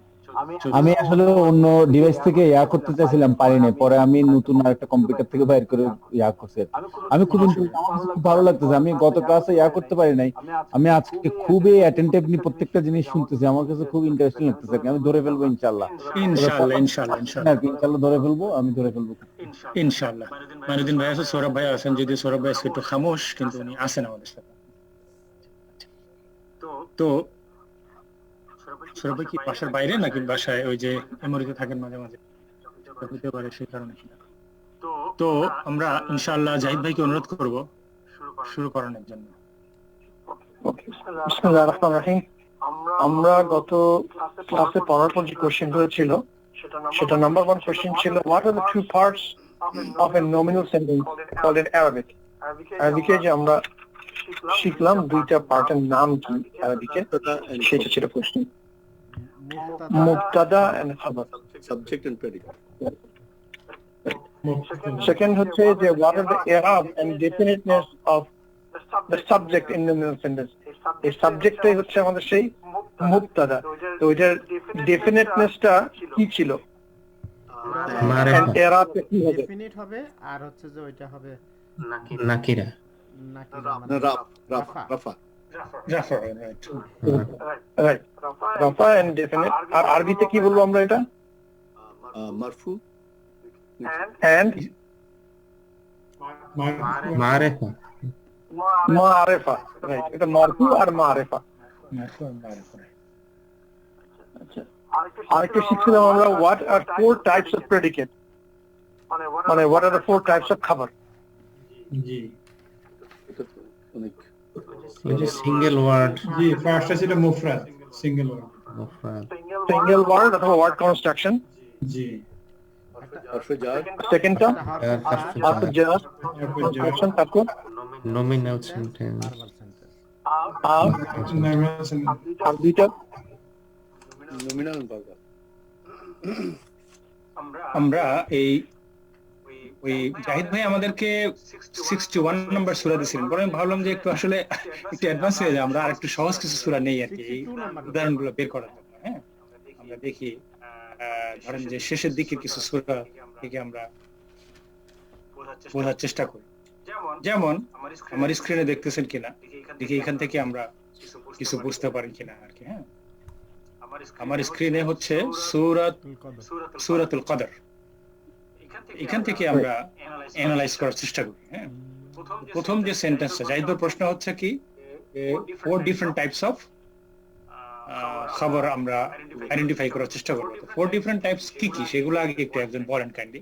S8: আমি আসলে অন্য ডিভাইস থেকে করতে চাইছিলাম, পারি নাই, পরে আমি নতুন আরেকটা কম্পিউটার থেকে বাইর করে করছি। আমি খুব আমার খুব ভালো লাগতেছে। আমি গত ক্লাসে করতে পারি নাই, আমি আজকে খুবই অ্যাটেন্টিভলি প্রত্যেকটা জিনিস শুনতেছি, আমার কাছে খুব ইন্টারেস্টিং লাগতেছে। আমি ধরে ফেলবো ইনশাআল্লাহ,
S1: ইনশাআল্লাহ ইনশাআল্লাহ ইনশাআল্লাহ
S8: ইনশাআল্লাহ ধরে ফেলবো, আমি ধরে ফেলবো।
S1: ইনশাআল্লাহ। মাইনুদ্দিন ভাই আছে, সৌরভ ভাই আছেন, যদিও সৌরভ ভাই আজকে একটু খামোশ, কিন্তু উনি আছেন আমাদের সাথে। তো সৌরভ ভাই কি বাসার বাইরে নাকি বাসায় ওই যে এমরিতে থাকেন মাঝে মাঝে, হতে পারে সেই কারণে। তো আমরা ইনশাআল্লাহ জাহিদ ভাইকে অনুরোধ করব শুরু করানোর জন্য।
S5: বিসমিল্লাহির রহমানির রহিম। আমরা গত ক্লাসে পড়ার পর যে কোশ্চেন হয়েছিল, সেটা নাম্বার 1 কোশ্চেন ছিল, what are the two parts of a nominal sentence called in Arabic. আরবিকে যে আমরা শিখলাম দুইটা পার্টের নাম কি আরবিকে, সেটা ছিল কোশ্চেন। মুবতাদা এন্ড খাবার,
S3: সাবজেক্ট এন্ড প্রেডিকেট।
S5: সেকেন্ড হচ্ছে যে what are the i'rab and definiteness of the subject in nominal sentence. এই সাবজেক্টটাই হচ্ছে আমাদের সেই মুবতাদা। তো ওইটার ডেফিনিটনেসটা কি ছিল, i'rab কি হবে?
S6: ডেফিনিট হবে, আর হচ্ছে যে ওইটা হবে
S9: নাকিরা।
S6: নাকিরা,
S3: রাফা
S1: জাফর, রাইট
S5: রাইট, রাফা এন্ড ডেফিনিট। আর আরবিতে কি বলবো আমরা এটা?
S3: মারফু
S5: এন্ড
S9: মারিফা।
S5: মারিফা, রাইট, এটা মারফু আর মারিফা। আচ্ছা, আরেকটা শিখছিলাম আমরা, what are 4 types of predicate, মানে what are the 4 types of খাবার।
S7: জি
S3: এটা তো অনেক
S9: ওই যে সিঙ্গেল ওয়ার্ড,
S7: জি, ফার্স্ট ছিল মুফরাদ, সিঙ্গেল ওয়ার্ড।
S9: মুফরাদ,
S5: সিঙ্গেল ওয়ার্ড অথবা ওয়ার্ড কনস্ট্রাকশন।
S7: জি,
S3: হরফে জার,
S5: সেকেন্ডটা হারফে জার কনস্ট্রাকশন, তারপর
S9: নমিনাল সেন্টেন্স,
S5: আর দুইটা
S3: নমিনাল ভার্ব।
S1: আমরা এই ওই জাহিদ ভাই আমাদেরকে 61 নাম্বার সূরা দিয়েছিলেন, পরে আমি ভাবলাম যে একটু আসলে একটু অ্যাডভান্স হয়ে যায়, আমরা আর একটু সহজ কিছু সূরা নেই আর কি, এই উদাহরণগুলো বের করার জন্য। হ্যাঁ, আমরা দেখি ধরেন যে শেষের দিকে কিছু সূরা থেকে আমরা বোঝার চেষ্টা করি। যেমন আমার স্ক্রিনে দেখতেছেন কিনা দেখি, এখান থেকে আমরা কিছু বুঝতে পারি কিনা আর কি। হ্যাঁ, আমার স্ক্রিনে হচ্ছে সূরাতুল কদর, এখান থেকে আমরা অ্যানালাইজ করার চেষ্টা করি। হ্যাঁ, প্রথম যে সেন্টেন্সটা, জাহিদের প্রশ্ন হচ্ছে কি 4 ডিফারেন্ট টাইপস অফ খবর আমরা আইডেন্টিফাই করার চেষ্টা করব। তো 4 ডিফারেন্ট টাইপস কি কি সেগুলো আগে একটু একজন বলেন kindly.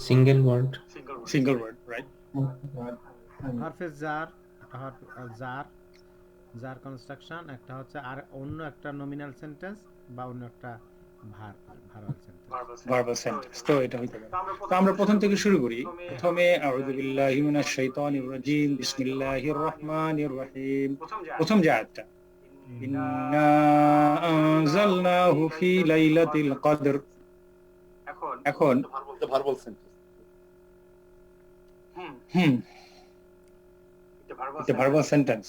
S9: Single word,
S1: single word, right.
S6: হরফে জার, জার কনস্ট্রাকশন, একটা হচ্ছে আর অন্য একটা নমিনাল সেন্টেন্স বা অন্য একটা
S1: ভার্বাল সেন্টেন্স। তো এটা হইতে পারে। তো আমরা প্রথম থেকে শুরু করি। প্রথমে আউযু বিল্লাহি মিনাশ শাইতানির রাজিম, বিসমিল্লাহির রহমানির রহিম। প্রথম যে আয়াতটা, ইন্না আনজালনাহু ফি লাইলাতিল কদর। এখন
S3: ভার্বাল সেন্টেন্স।
S1: এটা ভার্বাল সেন্টেন্স।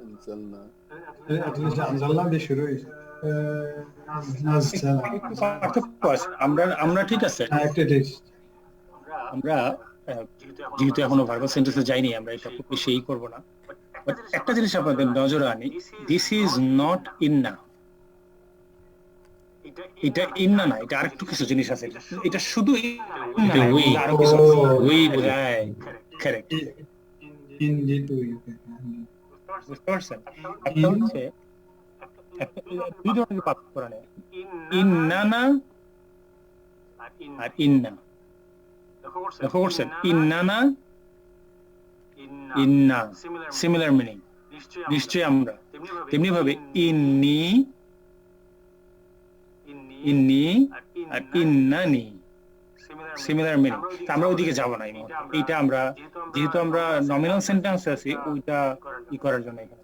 S3: আনজালনা
S7: আনজালনা দিয়ে শুরু হইছে,
S1: আমরা ঠিক আছে, আমরা যেহেতু এখনো ভার্বাল সেন্টেন্সে যাইনি, আমরা এটা খুব বেশি করবো না। বাট একটা জিনিস আপনাদের নজরে আনি, দিস ইজ নট ইন্না। এটা ইন্না না, এটা আরেকটু কিছু জিনিস আছে। এটা শুধু ইন্না না, আরো কিছু উই বোঝায়। Correct,
S7: indeed we.
S1: বুঝতে পারছেন? একটা হচ্ছে দুই ধরনের পাঠ কোরআনে, ইন্নানা আর ইন্না। লক্ষ্য করছেন, ইন্না না ইন্না, সিমিলার মিনিং, নিশ্চয়ই আমরা। তেমনি ভাবে ইন্নি ইন্নি আর ইন্নানি, সিমিলার মিনিং। আমরা ওইদিকে যাব না এই মুহূর্তে। এইটা আমরা যেহেতু আমরা নমিনাল সেন্টেন্স আছি, ওইটা ই করার জন্য এখানে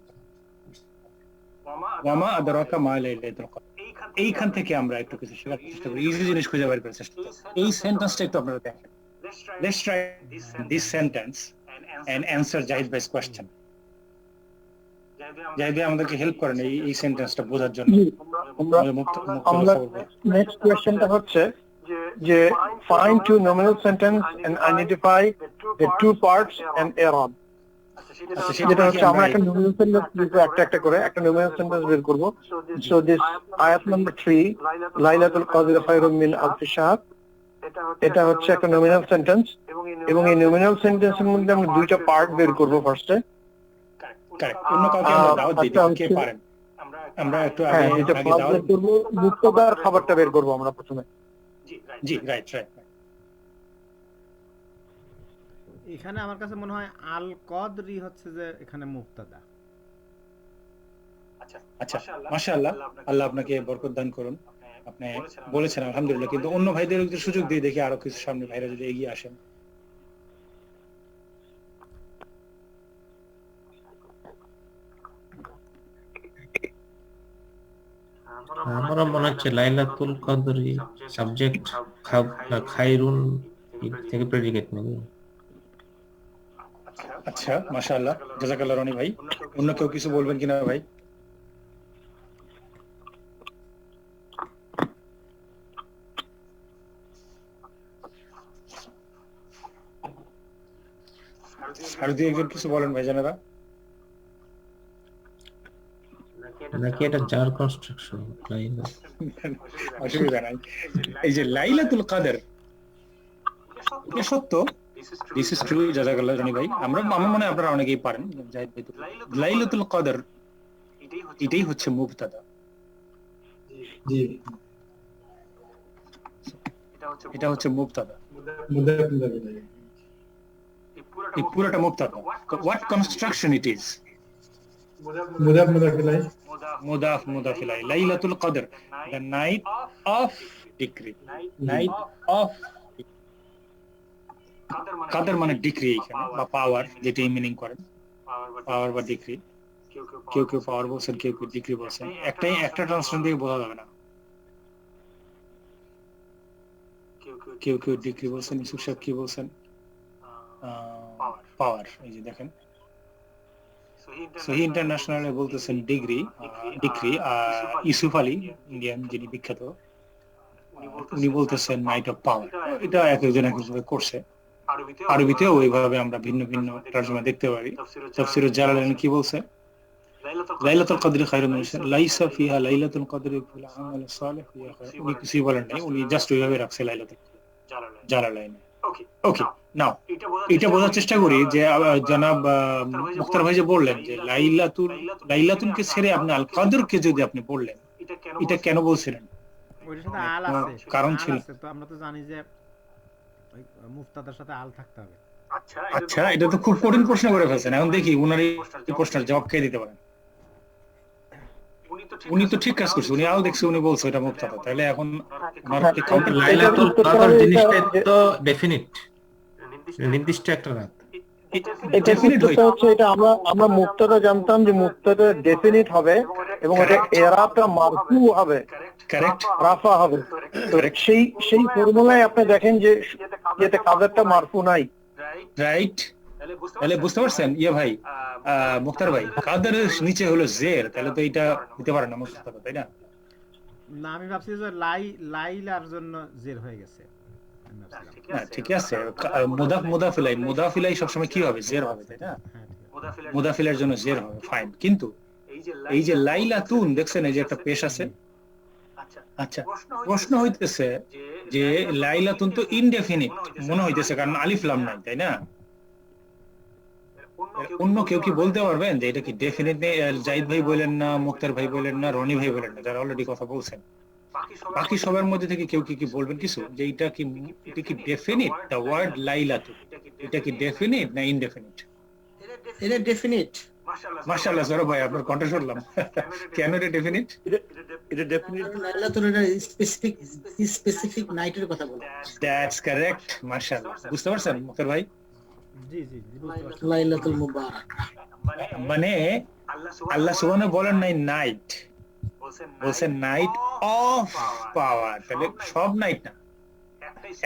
S1: ওয়ামা আদরাকা মা লাইলাতুল কদর, এইখান থেকে আমরা একটু কিছু শেখার চেষ্টা করি, ইজি জিনিস খুঁজে বের করার চেষ্টা করি। এই সেন্টেন্সটা একটু আপনারা দেখেন। Let's try this sentence and answer Jahid bhai's question. Jahid bhai আমাদেরকে হেল্প করেন এই সেন্টেন্সটা বোঝার জন্য।
S5: আমরা নেক্সট কোশ্চেনটা হচ্ছে যে find two nominal sentence and identify the two parts and i'rab। যেটা হচ্ছে আমরা একটা nominal sentence একটা করে একটা nominal sentence বের করব। So this ayat number 3 লাইলাতুল কদর খায়রুম মিন আলফি শাহর, এটা হচ্ছে একটা nominal sentence এবং এই nominal sentence এর মধ্যে আমরা দুইটা পার্ট বের করব ফার্স্টে।
S1: কারেক্ট। অন্য কাউকে আমরা দাওয়াত দিই, কে পারেন? আমরা একটু আগে দাওয়াত
S5: বের করব, মুক্তদার খাবারটা বের করব আমরা প্রথমে।
S1: জি, রাইট।
S6: এখানে আমার কাছে মনে হয় আল কদরি হচ্ছে যে এখানে মুক্তাদা।
S1: আচ্ছা, মাশাআল্লাহ, আল্লাহ আপনাকে বরকত দান করুন। আপনি বলেছেন আলহামদুলিল্লাহ, কিন্তু অন্য ভাইদের একটু সুযোগ দিয়ে দেখি আরো কিছু সামনে ভাইরা যদি এগিয়ে আসেন।
S9: আমারও মনে হচ্ছে লাইলাতুল কদরি সাবজেক্ট খায়রুন থেকে প্রেডিকেট নাকি?
S1: আচ্ছা, মাশাআল্লাহ, জাযাকাল্লাহ রনি ভাই। অন্য কেউ কিছু বলবেন কিনা ভাই? আর দুই একজন কিছু বলেন ভাই জানেরা?
S9: নাকি এটা জার কনস্ট্রাকশন?
S1: অসুবিধা নাই। এই যে লাইলাতুল কদর, এটা সত্য, দিস ইজ ট্রু, জাযাকাল্লাহ রনি ভাই। আমার মনে হয় আপনারা অনেকেই পারেন। জাহিদ ভাই, লাইলাতুল কদর এটাই হচ্ছে মুবতাদা।
S7: জি,
S1: এটা হচ্ছে মুবতাদা,
S7: মুদাফ
S1: এই পুরোটা মুবতাদা। What construction it is?
S7: ইলাইহি,
S1: মুদাফ ইলাইহি। লাইলাতুল কদর, the night of decree, night of কদর মানে ডিক্রি এখানে, বা পাওয়ার, যেটাই মিনিং করেন, পাওয়ার বা ডিক্রি। কেউ কেউ পাওয়ার বলছেন, কেউ কেউ ডিক্রি বলছেন। একটা ট্রান্সলেশন দিয়ে বোঝা যাবে না। কেউ কেউ ডিক্রি বলছেন, ইউসুফ সাহেব কি বলছেন? পাওয়ার। এই যে দেখেন, সহি ইন্টারন্যাশনালে বলতেছেন ডিক্রি। ইউসুফ আলী ইন্ডিয়ান, যিনি বিখ্যাত, উনি বলতেছেন নাইট অফ পাওয়ার। এটা এক একজন এক একভাবে করছে। আরবিতেও ওইভাবে আমরা ভিন্ন ভিন্ন তরজমা দেখতে পারি। তাফসীরুল জালালাইন কি বলছে? লাইলাতুল কদরি খায়রুম মিন শাহর, লাইসা ফিহা লাইলাতুল কদরি ফিল আমাল সালিহ ইয়া খায়র। উনি কিছুই বলেন নাই, উনি জাস্ট ওইভাবে রাখছে লাইলাতুল জালালাইন। ওকে, নাও এটা বোঝার চেষ্টা করি যে জনাব মুখতার ভাই যে বললেন যে লাইলাতুলকে ছেড়ে আপনি আল কদরকে যদি আপনি বললেন, এটা কেন বলছিলেন?
S6: ওইটার সাথে আল আছে,
S1: কারণ ছিল।
S6: তো আমরা তো জানি যে ওই মুফতাদার সাথে আল থাকতে হবে।
S1: আচ্ছা, এটা তো খুব কঠিন প্রশ্ন করে ফেলছেন। এখন দেখি উনার এই প্রশ্নের জবাব কে দিতে পারেন। উনি তো ঠিক কাজ করছে, উনি আল দেখছে, উনি বলছে এটা মুফতাদা। তাহলে এখন
S9: লাইলাতুল কদর জিনিসটা তো ডেফিনিট, নির্দিষ্ট একটা রাত।
S5: এটা হচ্ছে এটা আমরা মুক্তাদা জানতাম যে মুক্তাদা ডেফিনিট হবে এবং এটা এরাবটা মারফু হবে,
S1: কারেক্ট,
S5: রাফা হবে। তো সেই ফর্মুলায় আপনি দেখেন যে এতে কাদেরটা মারফু নাই।
S1: রাইট, তাহলে বুঝতে পারছেন ইয়া ভাই, মুখতার ভাই, কাদেরের নিচে হলো জের, তাহলে তো এটা দিতে পারে না মুফতাদা, তাই না?
S6: না, আমি ভাবছি যে লাইলার জন্য জের হয়ে গেছে।
S1: না, ঠিক আছে। মুদাফিলাই সবসময় কি হবে? জের হবে, তাই না? মুদাফিলের জন্য জের হবে, ফাইন। কিন্তু এই যে লাইলাতুন দেখছেন, এই যে একটা পেশ আছে। আচ্ছা, প্রশ্ন হইতেছে যে লাইলাতুন তো ইনডেফিনিট মনে হইতেছে, কারণ আলিফ লাম নাই, তাই না? অন্য কেউ কি বলতে পারবেন যে এটা কি ডেফিনিট নেই? জাহিদ ভাই বলেন না, মুখতার ভাই বলেন না, রনি ভাই বলেন না, যারা অলরেডি কথা বলছেন। বাকি সবার মধ্যে থেকে কেউ কি বলবেন কিছু যে এটা কি ডেফিনিট দ্য ওয়ার্ড লাইলাতু এটা কি ডেফিনিট না ইনডেফিনিট?
S10: এটা ডেফিনিট।
S1: মাশাআল্লাহ সৌরভ ভাই আপনার কণ্ঠ শুনলাম। কেন এটা ডেফিনিট?
S3: এটা ডেফিনিট
S10: লাইলাতুল এটা স্পেসিফিক নাইটের কথা বলে।
S1: দ্যাটস কারেক্ট, মাশাআল্লাহ। বুঝতে পারছেন মুখের ভাই?
S6: জি জি জি, বুঝতে পারছি।
S10: লাইলাতুল মুবারাক
S1: মানে আল্লাহ সুবহানাহু বলেন নাই নাইট, বলছেন নাইট অফ পাওয়ার। তাহলে সব নাইট না,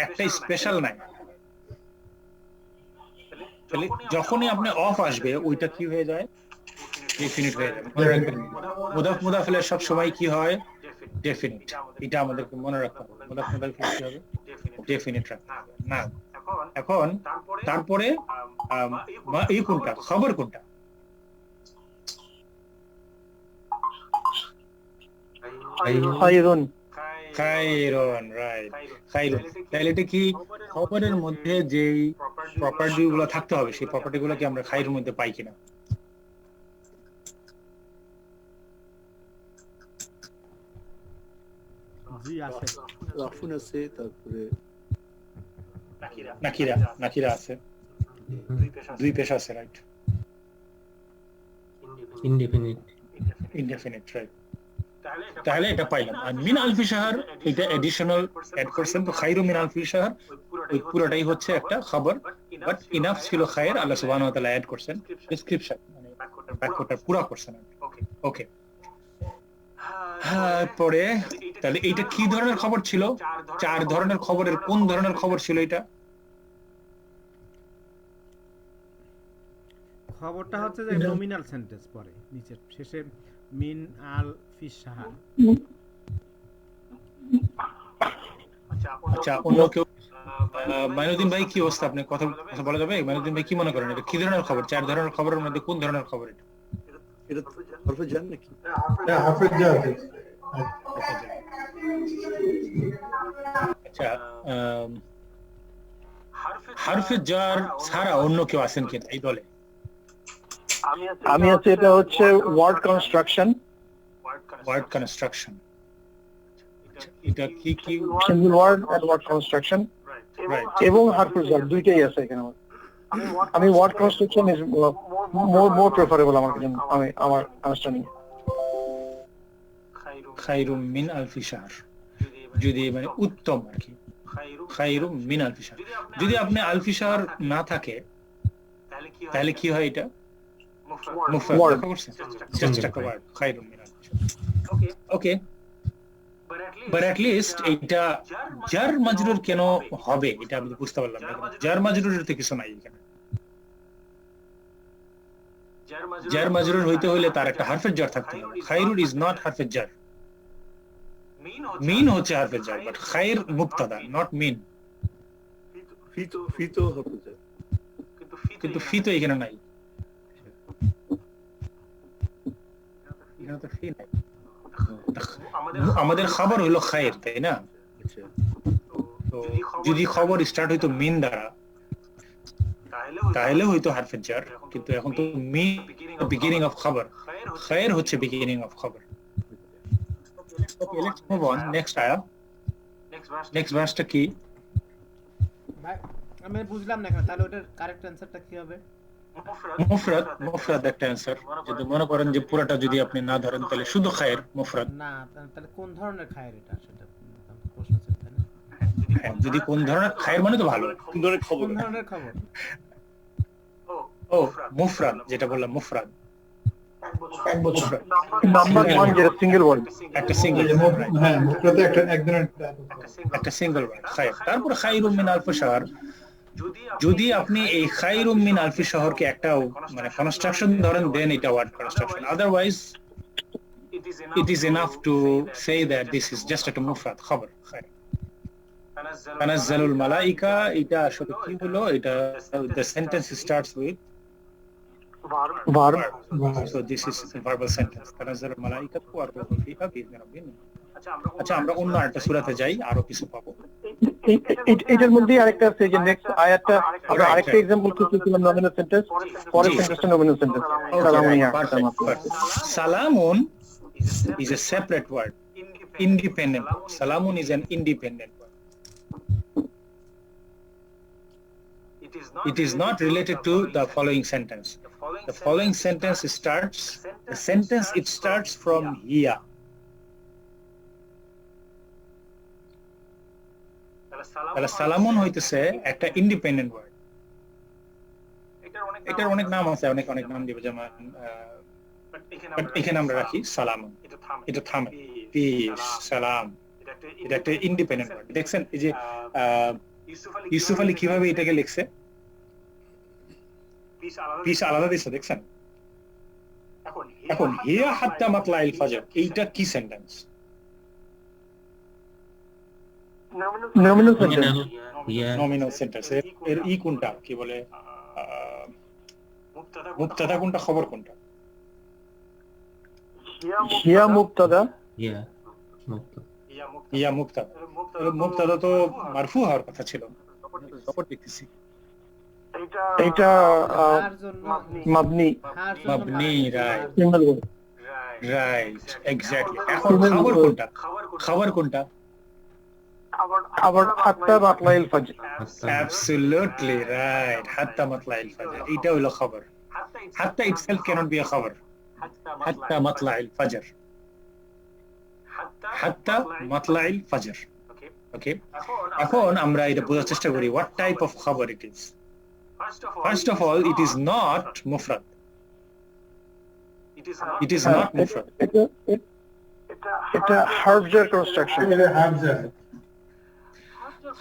S1: একটা স্পেশাল নাইট। তাহলে যখনই আপনি অফ আসবে ওইটা কি হয়ে যায়? ডেফিনিট হয়ে যাবে। মনে রাখবেন মুদাফ মুদাফিলের সব সময় কি হয়? ডেফিনিট। এটা আমাদেরকে মনে রাখতে হবে। মুদাফ মুদাফিল কি হবে? ডেফিনিট রাখতে হবে। না এখন তারপরে এই কোনটা খবর কোনটা?
S5: খায়রুন
S1: খায়রুন, রাইট, খায়রুন। তাহলে এটা কি খবরের মধ্যে যেই প্রপার্টি গুলো থাকতে হবে সেই প্রপার্টি গুলো কি আমরা খায়রুর মধ্যে পাই কিনা?
S6: জি আছে।
S3: রাফুন আছে, তারপরে
S1: নাকিরা আছে, দুই পেশা আছে, রাইট,
S9: ইনডিফিনিট
S1: ইনডেফিনিট, রাইট। তাহলে এটা পাইলাম। আর মিন আলফি শাহর এটা এডিশনাল অ্যাড করছেন, তো খায়রু মিন আলফি শাহর ওই পুরোটাই হচ্ছে একটা খবর, বাট ইনাফ ছিল খায়ের, আল্লাহ সুবহানাহু ওয়া তাআলা অ্যাড করছেন ডেসক্রিপশন, মানে বাক্যটা পুরো করছেন। ওকে, হ্যাঁ, পরে তাহলে এইটা কি ধরনের খবর ছিল? 4 ধরনের খবরের কোন ধরনের খবর ছিল এটা?
S6: খবরটা হচ্ছে যে নমিনাল সেন্টেন্স পরে নিচের শেষে মিন আল ফি শাহর।
S1: আচ্ছা, অন্য কেউ? মাইনুদ্দিন ভাই কি অবস্থা? আপনি কথা বলা যাবে? মাইনুদ্দিন ভাই কি মনে করেন এটা কি ধরনের খবর? 4 ধরনের খবরের মধ্যে কোন ধরনের খবর এটা?
S3: এটা হরফে জার নাকি?
S7: হ্যাঁ, হাফেজ জার।
S1: আচ্ছা, হারফে জার ছাড়া অন্য কেউ আছেন কি এই দলে?
S5: আমি আছি। এটা হচ্ছে ওয়ার্ড কনস্ট্রাকশন,
S1: ওয়ার্ড কনস্ট্রাকশন। এটা কি
S5: single word and word construction,
S1: right,
S5: এবং হারফে জার দুইটাই আছে এখানে। আমি word construction is more preferable আমার জন্য, আমার আন্ডারস্ট্যান্ডিং।
S1: খায়রুম মিন আলফি শাহর যদি মানে উত্তম আর কি, খায়রুম মিন আলফি শাহর। যদি আপনি আলফি শাহর না থাকে তাহলে কি হয়? এটা মুফরাদ, দেখা করছেন? জাস্ট একটা ওয়ার্ড, খায়রুম মিন আলফি শাহর। ওকে, বাট অ্যাট লিস্ট এইটা জার মাজরুর কেন হবে এটা আমি বুঝতে পারলাম না। জার মাজরুরের তো কিছু নাই এখানে। জার মাজরুর হইতে হলে তার একটা হারফের জার থাকতে হবে। খায়রুন ইজ নট হারফের জার, মিন হচ্ছে হারফের জার, বাট খায়র মুবতাদা, নট মিন।
S3: ফি তো হরফে জার,
S1: কিন্তু ফি তো এখানে নাই, এখানে তো ফি নাই। আমাদের খবর হলো খায়ের, তাই না? তো যদি খবর স্টার্ট হইতো মিন দ্বারা তাহলে হয়তো হারফে জার, কিন্তু এখন তো মিন বিগিনিং অফ খবর, খায়ের হচ্ছে বিগিনিং অফ খবর। ওকে, লেটস মুভ অন। নেক্সট আয়াত, নেক্সট ভার্সটা কি?
S6: ভাই আমি বুঝলাম না তাহলে ওটার কারেক্ট অ্যানসারটা কি হবে?
S1: মুফরাদ একটা অ্যানসার। যদি মনে করেন যে পুরোটা যদি আপনি না ধরেন তাহলে শুধু খায়ের মুফরাদ।
S6: না, তাহলে কোন ধরনের খায়ের এটা সেটা প্রশ্ন ছিল, তাই না?
S1: হ্যাঁ, যদি কোন ধরনের খায়ের মানে তো ভালো,
S3: কোন ধরনের খবর?
S6: কোন ধরনের খবর?
S1: ও মুফরাদ, যেটা বললাম মুফরাদ,
S5: নাম্বার 1 যেটা সিঙ্গেল ওয়ার্ড,
S1: একটা সিঙ্গেল,
S7: হ্যাঁ, মুফরাদে
S1: একটা সিঙ্গেল ওয়ার্ড খায়ের। তারপর খায়রুম মিন আলফি শাহর। যদি আপনি এই খায়রুম মিন আলফি শাহরকে একটা মানে কনস্ট্রাকশন ধরেন, দেন এটা word construction. Otherwise it is enough to say that this is just a মুফরাদ খবর খায়ের। তানাজ্জালুল মালাইকা, এটা আসলে কি হলো? এটা the sentence starts with
S5: verb.
S1: so this is a verbal sentence, তানাজ্জালুল মালাইকাতু ওয়া রূহু ফিহা বিইذনি রাব্বিহিম। আচ্ছা, আমরা অন্য আরেকটা সূরাতে যাই, আরো কিছু পাবো।
S5: এটার মধ্যে আরেকটা আছে যে নেক্সট আয়াতটা আমরা আরেকটা एग्जांपल করতেছিলাম নমিনাল সেন্টেন্স, পরের সেন্টেন্সটা নমিনাল সেন্টেন্স।
S1: সালামুন is a separate word, independent word. Salamun is an independent word. It is not related to the following sentence. The following sentence starts from here. তাহলে সালামুন হইতেছে একটা ইন্ডিপেন্ডেন্ট ওয়ার্ড। এটার অনেক নাম আছে, অনেক নাম দিব, যেমন এখানে আমরা রাখি সালামুন, এটা থামে, পিস, সালাম, এটা একটা ইন্ডিপেন্ডেন্ট ওয়ার্ড। দেখছেন এই যে ইউসুফ আলী কিভাবে এটাকে লিখছে, পিস আলাদা দিচ্ছে, দেখছেন? এখন হিয়া হাত্তা মাতলাইল ফাজর, এইটা কি সেন্টেন্স? Nominal sentence. এর ই কোনটা, কি বলে, মুবতাদা কোনটা, খবর কোনটা?
S5: হিয়া মুবতাদা,
S1: ইয়া মুবতাদা। মুবতাদা তো মারফু হওয়ার কথা ছিল, খবর দেখতেছি
S5: এটা মাবনি,
S1: রাইট, এক্স্যাক্টলি। এখন খবর কোনটা?
S5: আবার হাত্তা মাতলাইল ফাজর।
S1: Absolutely right, hatta matla'il fajr. এটা হলো খবর। Hatta itself cannot be a খবর। Hatta matla'il fajr. Hatta matla'il fajr. Okay? এখন আমরা এটা বোঝার চেষ্টা করি what type of খবর it is. First of all, it is not mufrad. It is not mufrad.
S5: এটা হার্ফজার কনস্ট্রাকশন।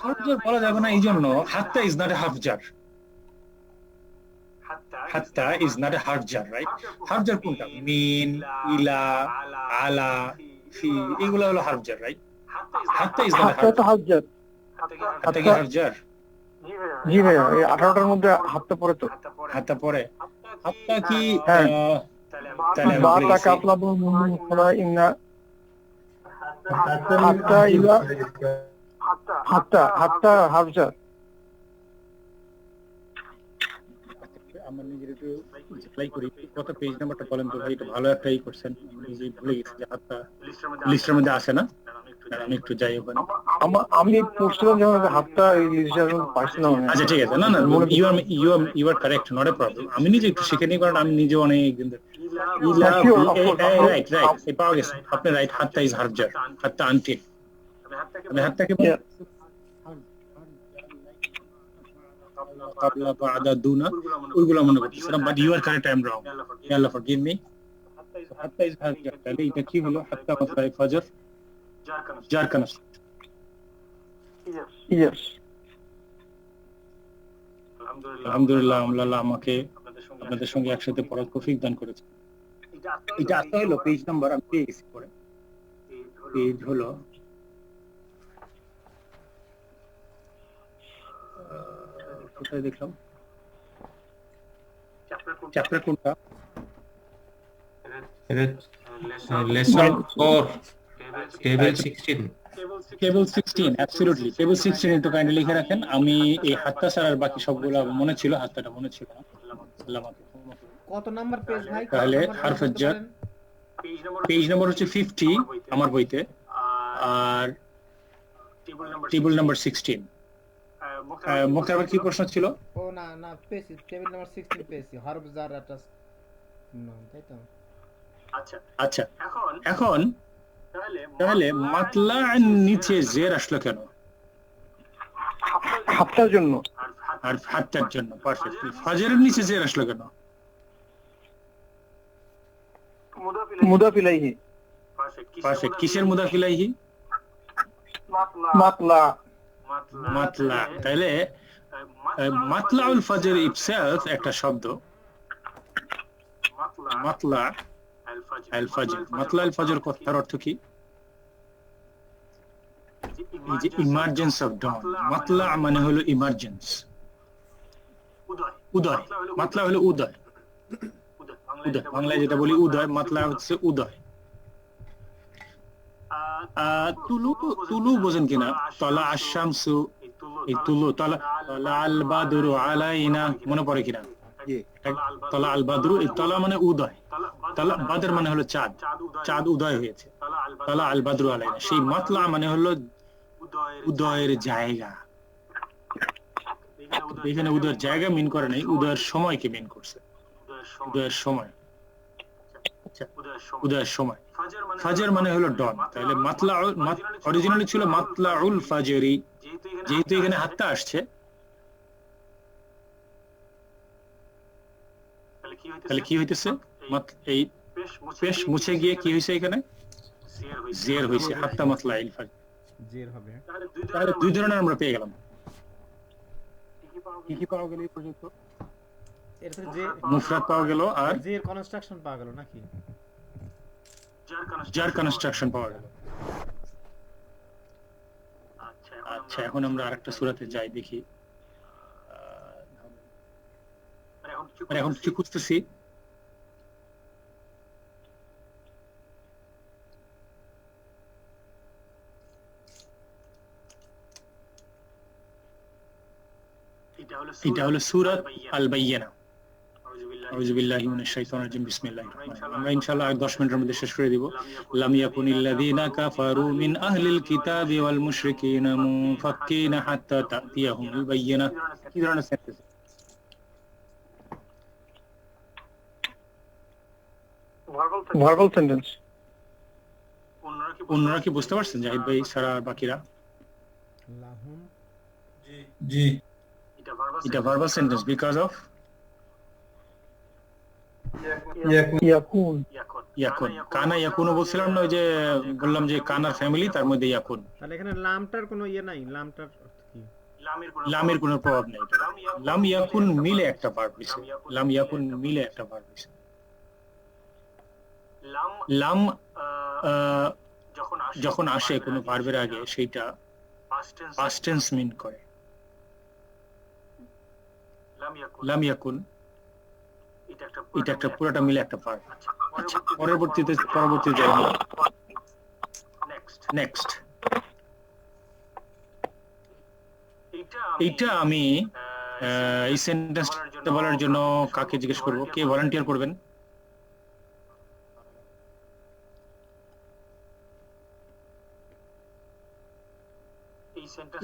S1: হার্ফজার বলা যাবে না, এই জন্য হাত্তা ইজ নট এ হার্ফজার। হাত্তা ইজ নট এ হার্ফজার, রাইট? হার্ফজার কোনটা? মিন, ইলা, আলা, ফি, এগুলো হলো হার্ফজার, রাইট? হাত্তা ইজ নট এ হার্ফজার। হাত্তা কি হার্ফজার?
S5: জি ভাইয়া, এই 18টার মধ্যে হাত্তা পড়ে তো।
S1: হাত্তা পড়ে। হাত্তা কি
S5: তাহলে বাতা কাফলাবু মুফরা ইন্না হাত্তা ইলা হাত্তা হার্ফজার।
S1: আমার নিজের একটু অ্যাপ্লাই করি, কত পেজ নাম্বারটা বলেন তো ভাই? এটা ভালো একটা ই করছেন, নিজেই ভুলে গেছি যে হাত্তা লিস্টের মধ্যে আসে না। আমি একটু যাই ওখানে,
S5: আমি পড়ছিলাম যখন হাত্তা এই লিস্টটা পাইছিলাম।
S1: আচ্ছা ঠিক আছে, না you are correct, not a problem. আমি নিজে একটু শিখে নিই, কারণ আমি নিজে অনেক দিন রাইট এই পাওয়া গেছে, আপনি রাইট। হাত্তা ইজ হার্ফজার, হাত্তা আনটিল। আমি হাত্তাকে কাবলা বাদা দুনা ওইগুলো মনে করতেছিলাম, but you are correct, I am wrong. আল্লাহ ফরগিভ মি। হাত্তা ইজ হার্ফজার, তাহলে এটা কি হলো? হাত্তা মাতলাইল ফাজর, জার কানাস।
S5: ইয়েস,
S1: আলহামদুলিল্লাহ, আল্লাহ আমাকে আপনাদের সঙ্গে একসাথে পড়ার তৌফিক দান করেছে। এটা আসতে হলো পেজ নাম্বার, আমি পেয়ে গেছি পরে। পেজ হলো কোথায় দেখলাম, চ্যাপ্টার কোনটা?
S9: Lesson 4 table 16।
S1: Table 16, absolutely table 16 একটু কাইন্ডলি লিখে রাখেন। আমি এই হাত্তা ছাড়ার বাকি সবগুলো মনে ছিল, হাত্তাটা মনে ছিল না। আল্লাহ আমাকে
S4: কত নাম্বার পেজ ভাই?
S1: তাহলে হারফের জার পেজ নাম্বার হচ্ছে 50 আমার বইতে, আর টেবিল নাম্বার 16। মুক্তার কি প্রশ্ন ছিল?
S4: ও না পেজ টেবিল নাম্বার 16 পেজ হরফ জার আটাস না, তাই তো?
S1: আচ্ছা এখন তাহলে মাতলার নিচে জের আসলো কেন?
S5: হাত্তার জন্য।
S1: আর হাত্তার জন্য, পারফেক্ট। ফাজরের নিচে জের আসলো কেন?
S5: মুদাফ ইলাইহি।
S1: পারফেক্ট। কিসের মুদাফ ইলাইহি? মাতলা। তাহলে মাতলাউল ফাজর ইটসেলফ একটা শব্দ, মাতলা আল ফাজর। মাতলা আল ফাজর কথার অর্থ কি? এই যে ইমার্জেন্স অফ ডন। মাতলা মানে হলো ইমার্জেন্স, উদয়। মাতলা হলো উদয়, বাংলায় যেটা বলি উদয়, মাতলা হচ্ছে উদয়। তুলু বোঝেন কিনা? তলা আশ-শামসু, এই তুলু, তলা আল বাদরু আলাইনা, মনে পড়ে কিনা? তলা আল বাদরু, এই তলা মানে উদয়, তলা বাদর মানে হলো চাঁদ, চাঁদ উদয় হয়েছে। তালা আল বাদরু আলাইনা, সেই মাতলা মানে হলো উদয়ের জায়গা। এখানে উদয়ের জায়গা মিন করে নাই, উদয়ের সময়কে মিন করছে, উদয়ের সময়। আচ্ছা, উদয়ের সময়। ফাজর মানে হলো ডন, তাহলে মাতলা অরিজিনালি ছিল মাতলাউল ফাজরি, যেহেতু এখানে হাত্তা আসছে তাহলে কি হইতেছে, এই পেশ মুছে গিয়ে কি হয়েছে, এখানে জের হয়েছে, হাত্তা মাতলাইল ফাজর
S6: জের হবে।
S1: তাহলে দুই ধরনের আমরা পেয়ে গেলাম। কি কি পাওয়া গেল এই পর্যন্ত?
S6: এরপরে যে
S1: মুফরাদ পাওয়া গেল আর
S6: জের কনস্ট্রাকশন পাওয়া গেল নাকি?
S1: যার কনস্ট্রাকশন পাওয়া গেল। আচ্ছা, এখন আমরা আরেকটা সূরাতে যাই, দেখি। এখন কি খুঁজতেছি, এটা হলো সূরা আল বাইয়িনা। আউযু বিল্লাহি মিনাশ শাইতানির রাজিম, বিসমিল্লাহির রহমানির রহিম। আমরা ইনশাআল্লাহ 10 মিনিটের মধ্যে শেষ করে দিব। লাম ইয়াকুনিল্লাযীনা কাফারু মিন আহলিল কিতাবি ওয়াল মুশরিকিনা মুনফাক্কিনা হাত্তা তা'তিয়াহুমুল বাইয়িনা। কি ধরনের সেন্টেন্স?
S5: Verbal sentence.
S1: অন্যরা কি বুঝতে পারছেন, জাহিদ ভাই ছাড়া আর বাকিরা?
S6: লাহুম,
S7: জি
S1: এটা ভার্বাল সেন্টেন্স বিকজ অফ
S5: ইয়াকুন।
S1: ইয়াকুন। কানা ইয়াকুনও বলছিলাম না, ওই যে বললাম যে কানার ফ্যামিলি, তার মধ্যে ইয়াকুন।
S6: তাহলে এখানে লামটার কোনো ইয়ে নাই, লামটার অর্থ কি?
S1: লামের কোনো প্রভাব নেই। লাম ইয়াকুন মিলে একটা ভার্ব হইছে, লাম ইয়াকুন মিলে একটা ভার্ব হইছে। লাম যখন আসে কোনো ভার্বের আগে, সেইটা পাস্ট টেন্স মিন করে। লাম ইয়াকুন এটা একটা পুরোটা মিলে একটা ভার্ব। আচ্ছা, পরবর্তীতে নেক্সট। এইটা আমি এই সেন্টেন্সটা বলার জন্য কাকে জিজ্ঞেস করব? কে ভলান্টিয়ার করবেন?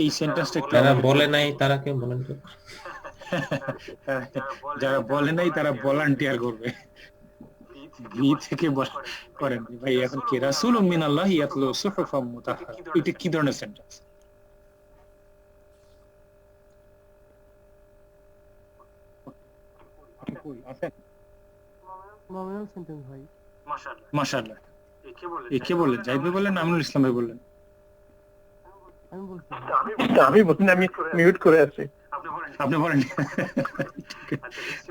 S1: এই সেন্টেন্সটা
S9: যারা বলে নাই তারা কেউ বলেন তো?
S1: যারা বলে নাই তারা ভলান্টিয়ার করবে। ভি থেকে করেন ভাই। এখন কি রাসূলুম মিনাল্লাহি ইয়াতলু সুহুফাম মুতাহহারা, এটা কি ধরনের সেন্টেন্স? মাশাআল্লাহ। কে বললেন? জাহিদ ভাই বললেন, আমিনুল ইসলাম ভাই বললেন?
S5: আমি বলছি, আমি মিউট করে আছি।
S1: আপনি বলেন।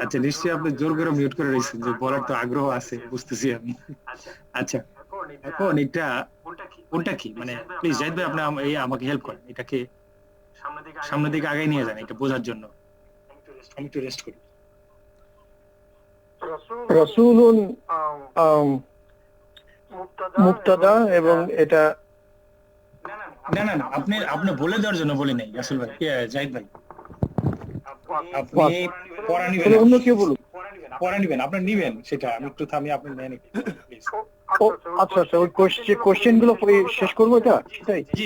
S1: আচ্ছা, নিশ্চয়ই আপনি জোর করে মিউট করে রয়েছেন, যে বলার তো আগ্রহ আছে, বুঝতেছি আমি। আচ্ছা, এখন এটা কোনটা কি, মানে প্লিজ জাহিদ ভাই আপনি আমাকে হেল্প করেন, এটাকে সামনের দিকে আগায় নিয়ে যান, এটা বোঝার জন্য। আমি একটু রেস্ট করি।
S5: রাসূলুন মুবতাদা, এবং এটা
S1: না, আপনি বলে দেওয়ার জন্য বলি নাই রাসূল ভাই, জাহিদ ভাই। আপনি পড়া নিবেন,
S5: অন্য কেউ বলুন।
S1: পড়া নিবেন, আপনি নিবেন সেটা। আমি একটু থামি, আপনি নেন প্লিজ।
S5: আচ্ছা, ওই কোশ্চেন গুলো পরে শেষ করবো এটা? তাই?
S1: জি,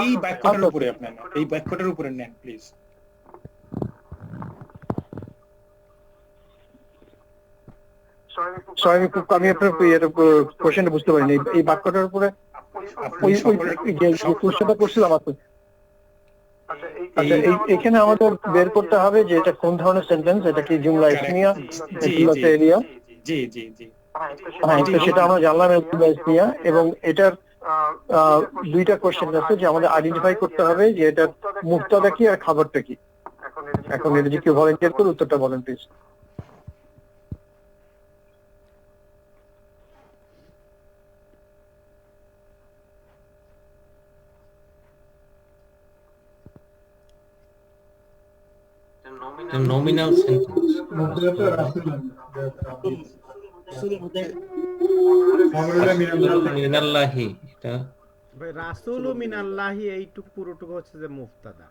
S1: এই বাক্যটার উপরে আপনি নেন, এই বাক্যটার উপরে নেন প্লিজ।
S5: সরি, আমি আপনার কোশ্চেনটা বুঝতে পারিনি। এই বাক্যটার উপরে ওই যে কোশ্চেনটা করছিলাম আপনি। আচ্ছা, এখানে আমাদের বের করতে হবে যে এটা কোন ধরনের সেন্টেন্স, এটা কি জুমলা ইসমিয়া, জুমলা ফেলিয়া?
S1: জি।
S5: হ্যাঁ, তো সেটা আমরা জানলাম জুমলা ইসমিয়া, এবং এটার দুইটা কোশ্চেন আছে যে আমাদের আইডেন্টিফাই করতে হবে যে এটা মুবতাদা কি আর খাবারটা কি। এখন এটা যে কেউ ভলান্টিয়ার করে উত্তরটা বলেন প্লিজ।
S9: nominal sentence. মিনাল্লাহি, এটা
S6: ভাই রাসূলু মিনাল্লাহি, এইটুকু পুরোটুকু হচ্ছে যে মুফতাদা।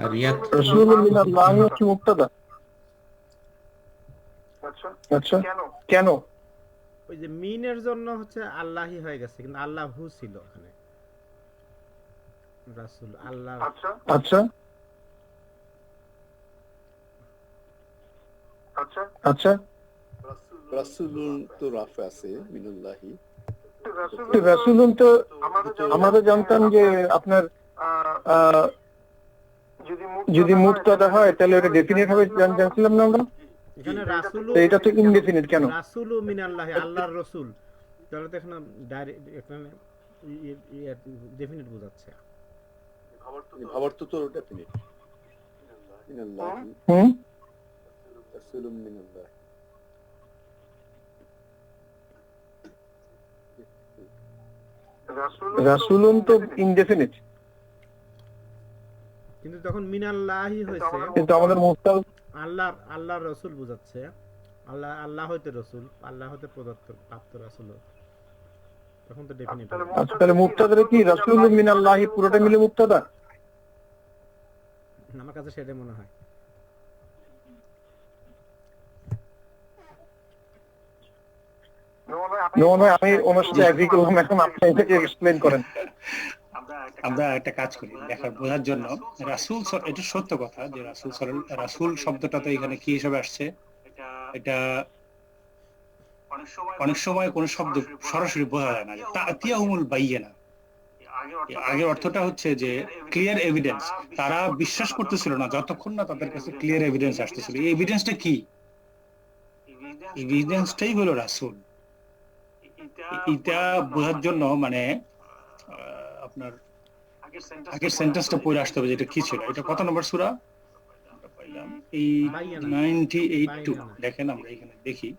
S9: আর ইয়াত
S5: রাসূলু মিনাল্লাহি কি মুবতাদা? আচ্ছা কেন?
S6: ওই যে মিনের জন্য হচ্ছে আল্লাহই হয়ে গেছে, কিন্তু আল্লাহ হু ছিল ওখানে, রাসূল আল্লাহ।
S5: আচ্ছা আচ্ছা
S3: রাসূলুন তো রাফা আছে মিনাল্লাহি,
S5: রাসূলুন তো আমরা তো জানতাম যে আপনার যদি মুক্তাদা হয় তাহলে এটা ডেফিনিট হবে, জানছিলাম না আমরা।
S6: এখানে রাসূলু,
S5: তো এটা তো ইনডেফিনিট কেন?
S6: রাসূলু মিনাল্লাহি, আল্লাহর রাসূল, তাহলে তো এখানে ডাইরেক্ট এখানে ডেফিনিট বোঝাচ্ছে।
S3: ভাবার্থ তো ডেফিনিট মিনাল্লাহি রাসূলুন মিনাল্লাহি।
S5: রাসূলুন তো ইনডেফিনিট,
S6: কিন্তু যখন মিনাল্লাহি হয়েছে,
S5: কিন্তু আমাদের মুক্তাদ
S6: আল্লাহর রাসূল বোঝাচ্ছে, আল্লাহ হইতে রাসূল, আল্লাহ হতে প্রাপ্ত রাসূল, তখন তো ডেফিনিট।
S5: আচ্ছা তাহলে মুক্তাদারে কি রাসূলুন মিনাল্লাহি পুরোটা মিলে মুক্তাদা?
S6: আমার কাছে সেটাই মনে হয়।
S5: আমি ওনার সাথে এগ্রি করলাম, এখন আপনি এটাকে এক্সপ্লেইন করেন।
S1: আমরা একটা কাজ করি দেখার বোঝার জন্য। রাসূল, এটা সত্য কথা যে রাসূল শব্দটা তো এখানে কি হিসেবে আসছে, এটা অনেক সময় কোন শব্দ সরাসরি বোঝা যায় না। তাতিয়াহুমুল বাইয়িনা, আগের অর্থটা হচ্ছে যে ক্লিয়ার এভিডেন্স। তারা বিশ্বাস করতেছিল না যতক্ষণ না তাদের কাছে ক্লিয়ার এভিডেন্স আসতেছিল। এই এভিডেন্সটা কি? এভিডেন্সটাই হলো রাসূল। এটা বোঝার জন্য মানে আপনার আগের সেন্টেন্সটা পড়ে আসতে হবে, যেটা কি ছিল। এটা কত নম্বর সূরা? আমরা পাইলাম এই 98 দেখেন, আমরা এখানে দেখি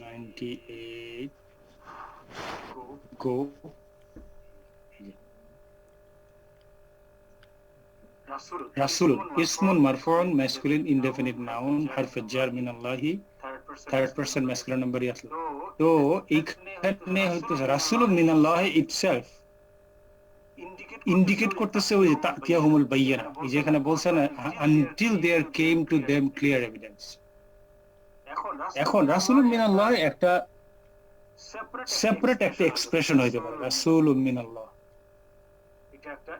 S1: 98 গো। রাসূল ইসমুন মারফুউন মাসকুলিন ইনডেফিনিট নাউন হারফে জার মিনাল্লাহি, থার্ড পারসন ম্যাসকুলিন নাম্বার আসলো। তো এইখানে হচ্ছে রাসূলুন মিনাল্লাহি ইটসেলফ ইন্ডিকেট করতেছে ওই তাতিয়াহুমুল বাইয়িনা, এই যে এখানে বলছে না until there came to them clear evidence. এখন রাসূলুন মিনাল্লাহ একটা সেপারেট একটা এক্সপ্রেশন হইতে পারে। রাসূলুন মিনাল্লাহ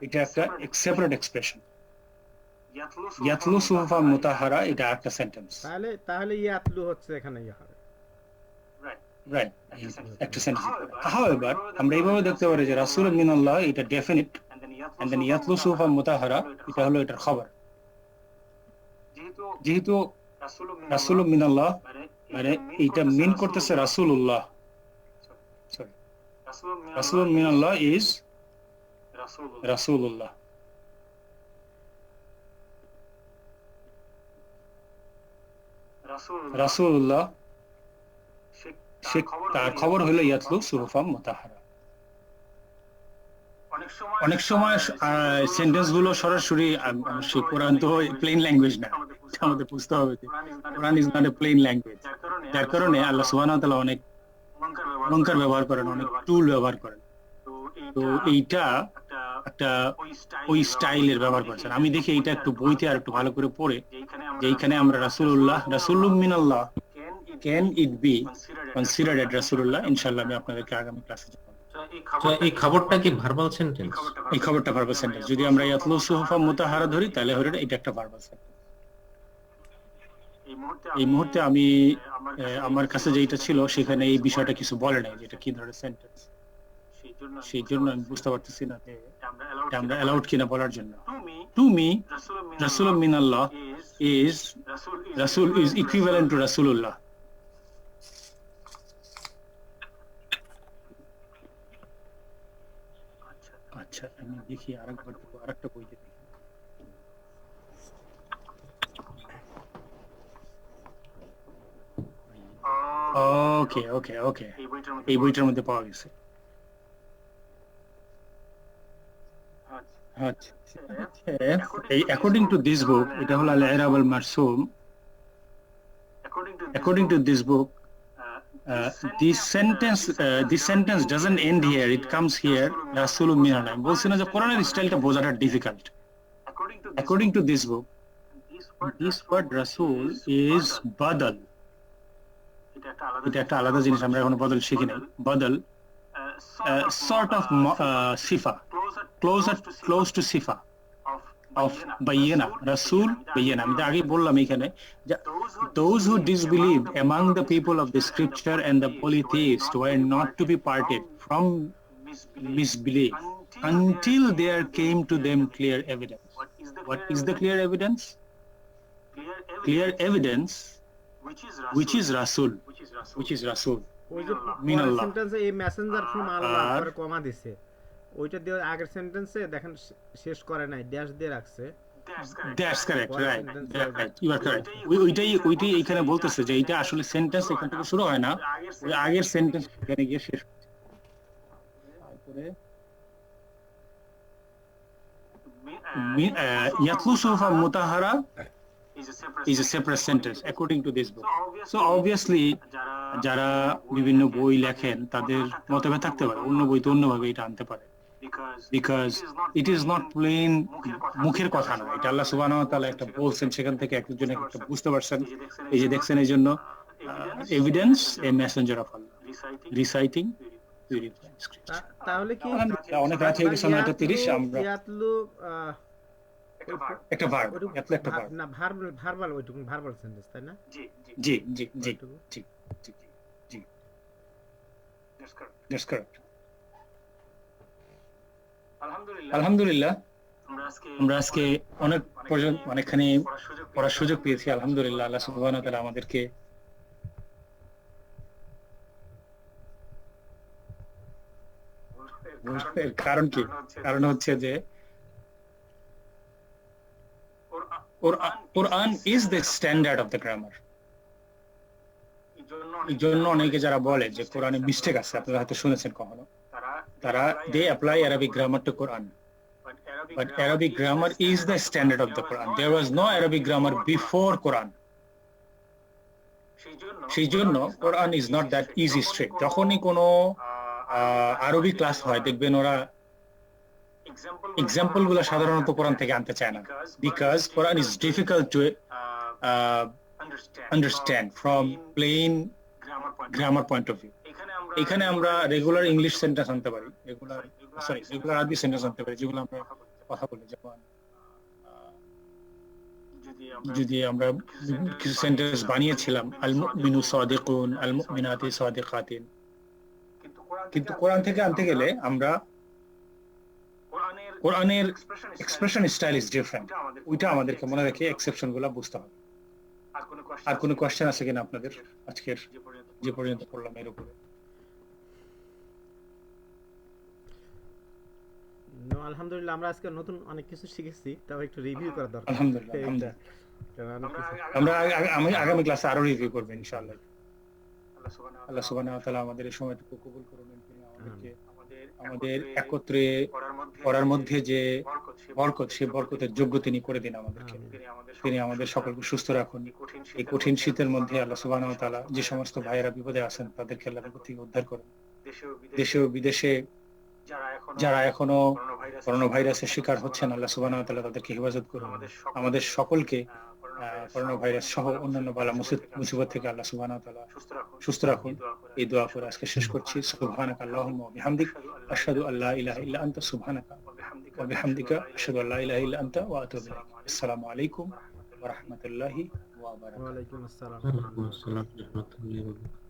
S1: এটা একটা সেপারেট এক্সপ্রেশন। ইয়াতলু সুহুফা মুতাহহারা এটা একটা সেন্টেন্স।
S6: তাহলে ইয়াতলু হচ্ছে এখানে ইয়া হবে,
S1: রাইট, একটা সেন্টেন্স। হাউএভার আমরা এইভাবে দেখতে পারি যে রাসূলুন মিনাল্লাহ এটা ডেফিনিট, এন্ড দেন ইয়াতলু সুহুফা মুতাহহারা এটা হলো এটার খবর। যেহেতু রাসূলুন মিনাল্লাহ মানে এটা মিন করতেছে রাসূলুল্লাহ, সরি রাসূলুন মিনাল্লাহ ইজ রাসূলুল্লাহ। রাসূলুল্লাহ তার খবর হলো ইয়াতলু সুহুফা মুতাহহারা। অনেক সময় সেন্টেন্স গুলো সরাসরি কোরআন তো প্লেন ল্যাঙ্গুয়েজ না, আমাদের বুঝতে হবে যে Quran is not a plain language. যার কারণে আল্লাহ সুবহানাহু ওয়া তাআলা অনেক অলংকার ব্যবহার করেন, অনেক টুল ব্যবহার করেন। তো এইটা একটা ওই স্টাইলের ব্যবহার করেছেন। আমি দেখি এটা একটু বইতে আর একটু ভালো করে পড়ে, যে এইখানে আমরা রাসূলুল্লাহ রাসূলুম মিনাল্লাহ ক্যান ইট বি কনসিডার্ড এট রাসূলুল্লাহ, ইনশাআল্লাহ আমি আপনাদেরকে আগামী ক্লাসে জানাবো।
S9: তো এই খবরটা কি ভার্বাল সেন্টেন্স?
S1: এই খবরটা ভার্বাল সেন্টেন্স। যদি আমরা ইয়াতলু সুহুফা মুতাহহারা ধরি তাহলে হলো এটা একটা ভার্বাল সেন্টেন্স। এই মুহূর্তে আমি আমার কাছে যেটা ছিল সেখানে এই বিষয়টা কিছু বলে নাই, যেটা কি ধরনের সেন্টেন্স, সেই জন্য আমি বুঝতে পারতেছি না যে আমরা অ্যালাউড কিনা বলার জন্য। টু মি রাসূলুম মিনাল্লাহ ইজ রাসূল ইজ ইকুইভ্যালেন্ট টু রাসূলুল্লাহ। আচ্ছা আমি দেখি আরেকটা বইতে দেখি। ওকে ওকে ওকে, এই বইটার মধ্যে পাওয়া গেছে। এই according to this book, এটা হলো al-i'rab al-marsum. According to this book, this sentence doesn't end here, it comes here রাসূলুম মিনাল্লাহ। বলছি না যে কোরআনের স্টাইলটা বোঝাটা difficult. According to this book, this word Rasul is badal. এটা একটা আলাদা জিনিস, আমরা এখনো বদল শিখি নাই। বদল sort of sifa, close to sifa of bayyana, Rasul bayyana. আমি আগে বললাম এখানে those who disbelieved among the people of the scripture and the polytheists were not to be parted from misbelief until there came to them clear evidence. What is the clear evidence? Clear evidence which is Rasul.
S6: ওই যে পরের সেন্টেন্সে এই Messenger from আল্লাহ পরে কমা দিছে, ওইটা দিয়ে আগের সেন্টেন্সে দেখেন শেষ করে নাই, ড্যাশ দিয়ে রাখছে।
S1: That's correct, right. You are correct. ওইটাই এখানে বলতেছে যে এটা আসলে সেন্টেন্স এখান থেকে শুরু হয় না, ওই আগের সেন্টেন্স এখানে গিয়ে শেষ হচ্ছে। তারপরে ইয়াতলু সুহুফা মুতাহহারা is a separate sentence according to this book. So obviously যারা বিভিন্ন বই লেখেন তাদের মতভেদ থাকতে পারে, অন্য বই তো অন্যভাবে এটা আনতে পারে, because it is not plain মুখের কথা না, এটা আল্লাহ সুবহানাহু ওয়া তাআলা একটা বলছেন, সেখান থেকে একজন একটা বুঝতে পারছেন। এই যে দেখছেন, এই জন্য evidence A Messenger of Allah reciting purifying script.
S6: তাহলে কি
S1: অনেক রাত হয়ে গেছে, 9:30 আমরা
S6: ইয়াতলু
S1: একটা ভার্ব, একটা ভার্ব
S6: না ভার্বাল ওইটুকু ভার্বাল সেন্টেন্স, তাই না?
S1: জি that's correct. আলহামদুলিল্লাহ আমরা আজকে অনেকখানি পড়ার সুযোগ পেয়েছি। আলহামদুলিল্লাহ, আল্লাহ সুবহানাহু ওয়া তাআলা আমাদেরকে কারণ হচ্ছে যে Quran is the standard of the grammar. এই জন্য অনেকে যারা বলে যে কোরআনে মিস্টেক আছে, আপনারা হয়তো শুনেছেন কখনো, তারা they apply Arabic grammar to Quran, but Arabic grammar is the standard of the Quran. There was no Arabic grammar before Quran. সেই জন্য Quran is not that easy straight. যখনই কোনো আরবি ক্লাস হয় দেখবেন ওরা এক্সাম্পল গুলো সাধারণত কোরআন থেকে আনতে চায় না, because Quran is difficult to understand from plain grammar point of view. এখানে আমরা রেগুলার ইংলিশ সেন্টেন্স আনতে পারি, রেগুলার আরবি সেন্টেন্স আনতে পারি, যেগুলো আমরা কথা বলি। যেমন যদি আমরা কিছু সেন্টেন্স বানিয়েছিলাম, আল মুমিনু সাদিকুন, আল মুমিনাতি সাদিকাতিন, কিন্তু কোরআন থেকে আনতে গেলে আমরা কোরআনের এক্সপ্রেশন স্টাইল ইজ ডিফারেন্ট, ওইটা আমাদেরকে মনে রেখে এক্সেপশন গুলো বুঝতে হবে। আর কোনো কোয়েশ্চেন আছে কিনা আপনাদের আজকের যে পর্যন্ত পড়লাম এর উপরে?
S6: আলহামদুলিল্লাহ আমরা আজকে নতুন অনেক কিছু শিখেছি, তাও একটু রিভিউ করা দরকার।
S1: আলহামদুলিল্লাহ আমরা আগামী ক্লাসে আরো রিভিউ করব ইনশাআল্লাহ। আল্লাহ সুবহানাহু ওয়া তাআলা আমাদের এই সময়টুকু কবুল করুন, আমাদের একত্রে পড়ার মধ্যে যে বরকত, সেই বরকতের যোগ্য তিনি করে দিন আমাদেরকে। তিনি আমাদের সকলকে সুস্থ রাখুন। এই কঠিন শীতের মধ্যে আল্লাহ সুবহানাহু ওয়া তাআলা যে সমস্ত ভাইয়েরা বিপদে আছেন তাদেরকে আল্লাহ থেকে উদ্ধার করুন। দেশে ও বিদেশে যারা এখনো করোনা ভাইরাসের শিকার হচ্ছেন, আল্লাহ সুবহানাহু ওয়া তাআলা তাদেরকে হেফাজত করুন। আমাদের সকলকে করোনা ভাইরাস সহ অন্যান্য বালা মুসিবত থেকে আল্লাহ সুবহানাহু ওয়া তাআলা সুস্থ রাখুন। এই দোয়া করে আজকে শেষ করছি। সুবহানাকা আল্লাহুম্মা ওয়া বিহামদিক আশহাদু আল্লা ইলাহা ইল্লা আনতা সুবহানাকা ওয়া বিহামদিকা আশহাদু আল্লা ইলাহা ইল্লা আনতা ওয়া আতুবু ইলাইক। আসসালামু আলাইকুম ওয়া রাহমাতুল্লাহি ওয়া বারাকাতুহু।
S6: ওয়া আলাইকুম আসসালাম।
S9: ওয়া রাহমাতুল্লাহি ওয়া বারাকাতুহু।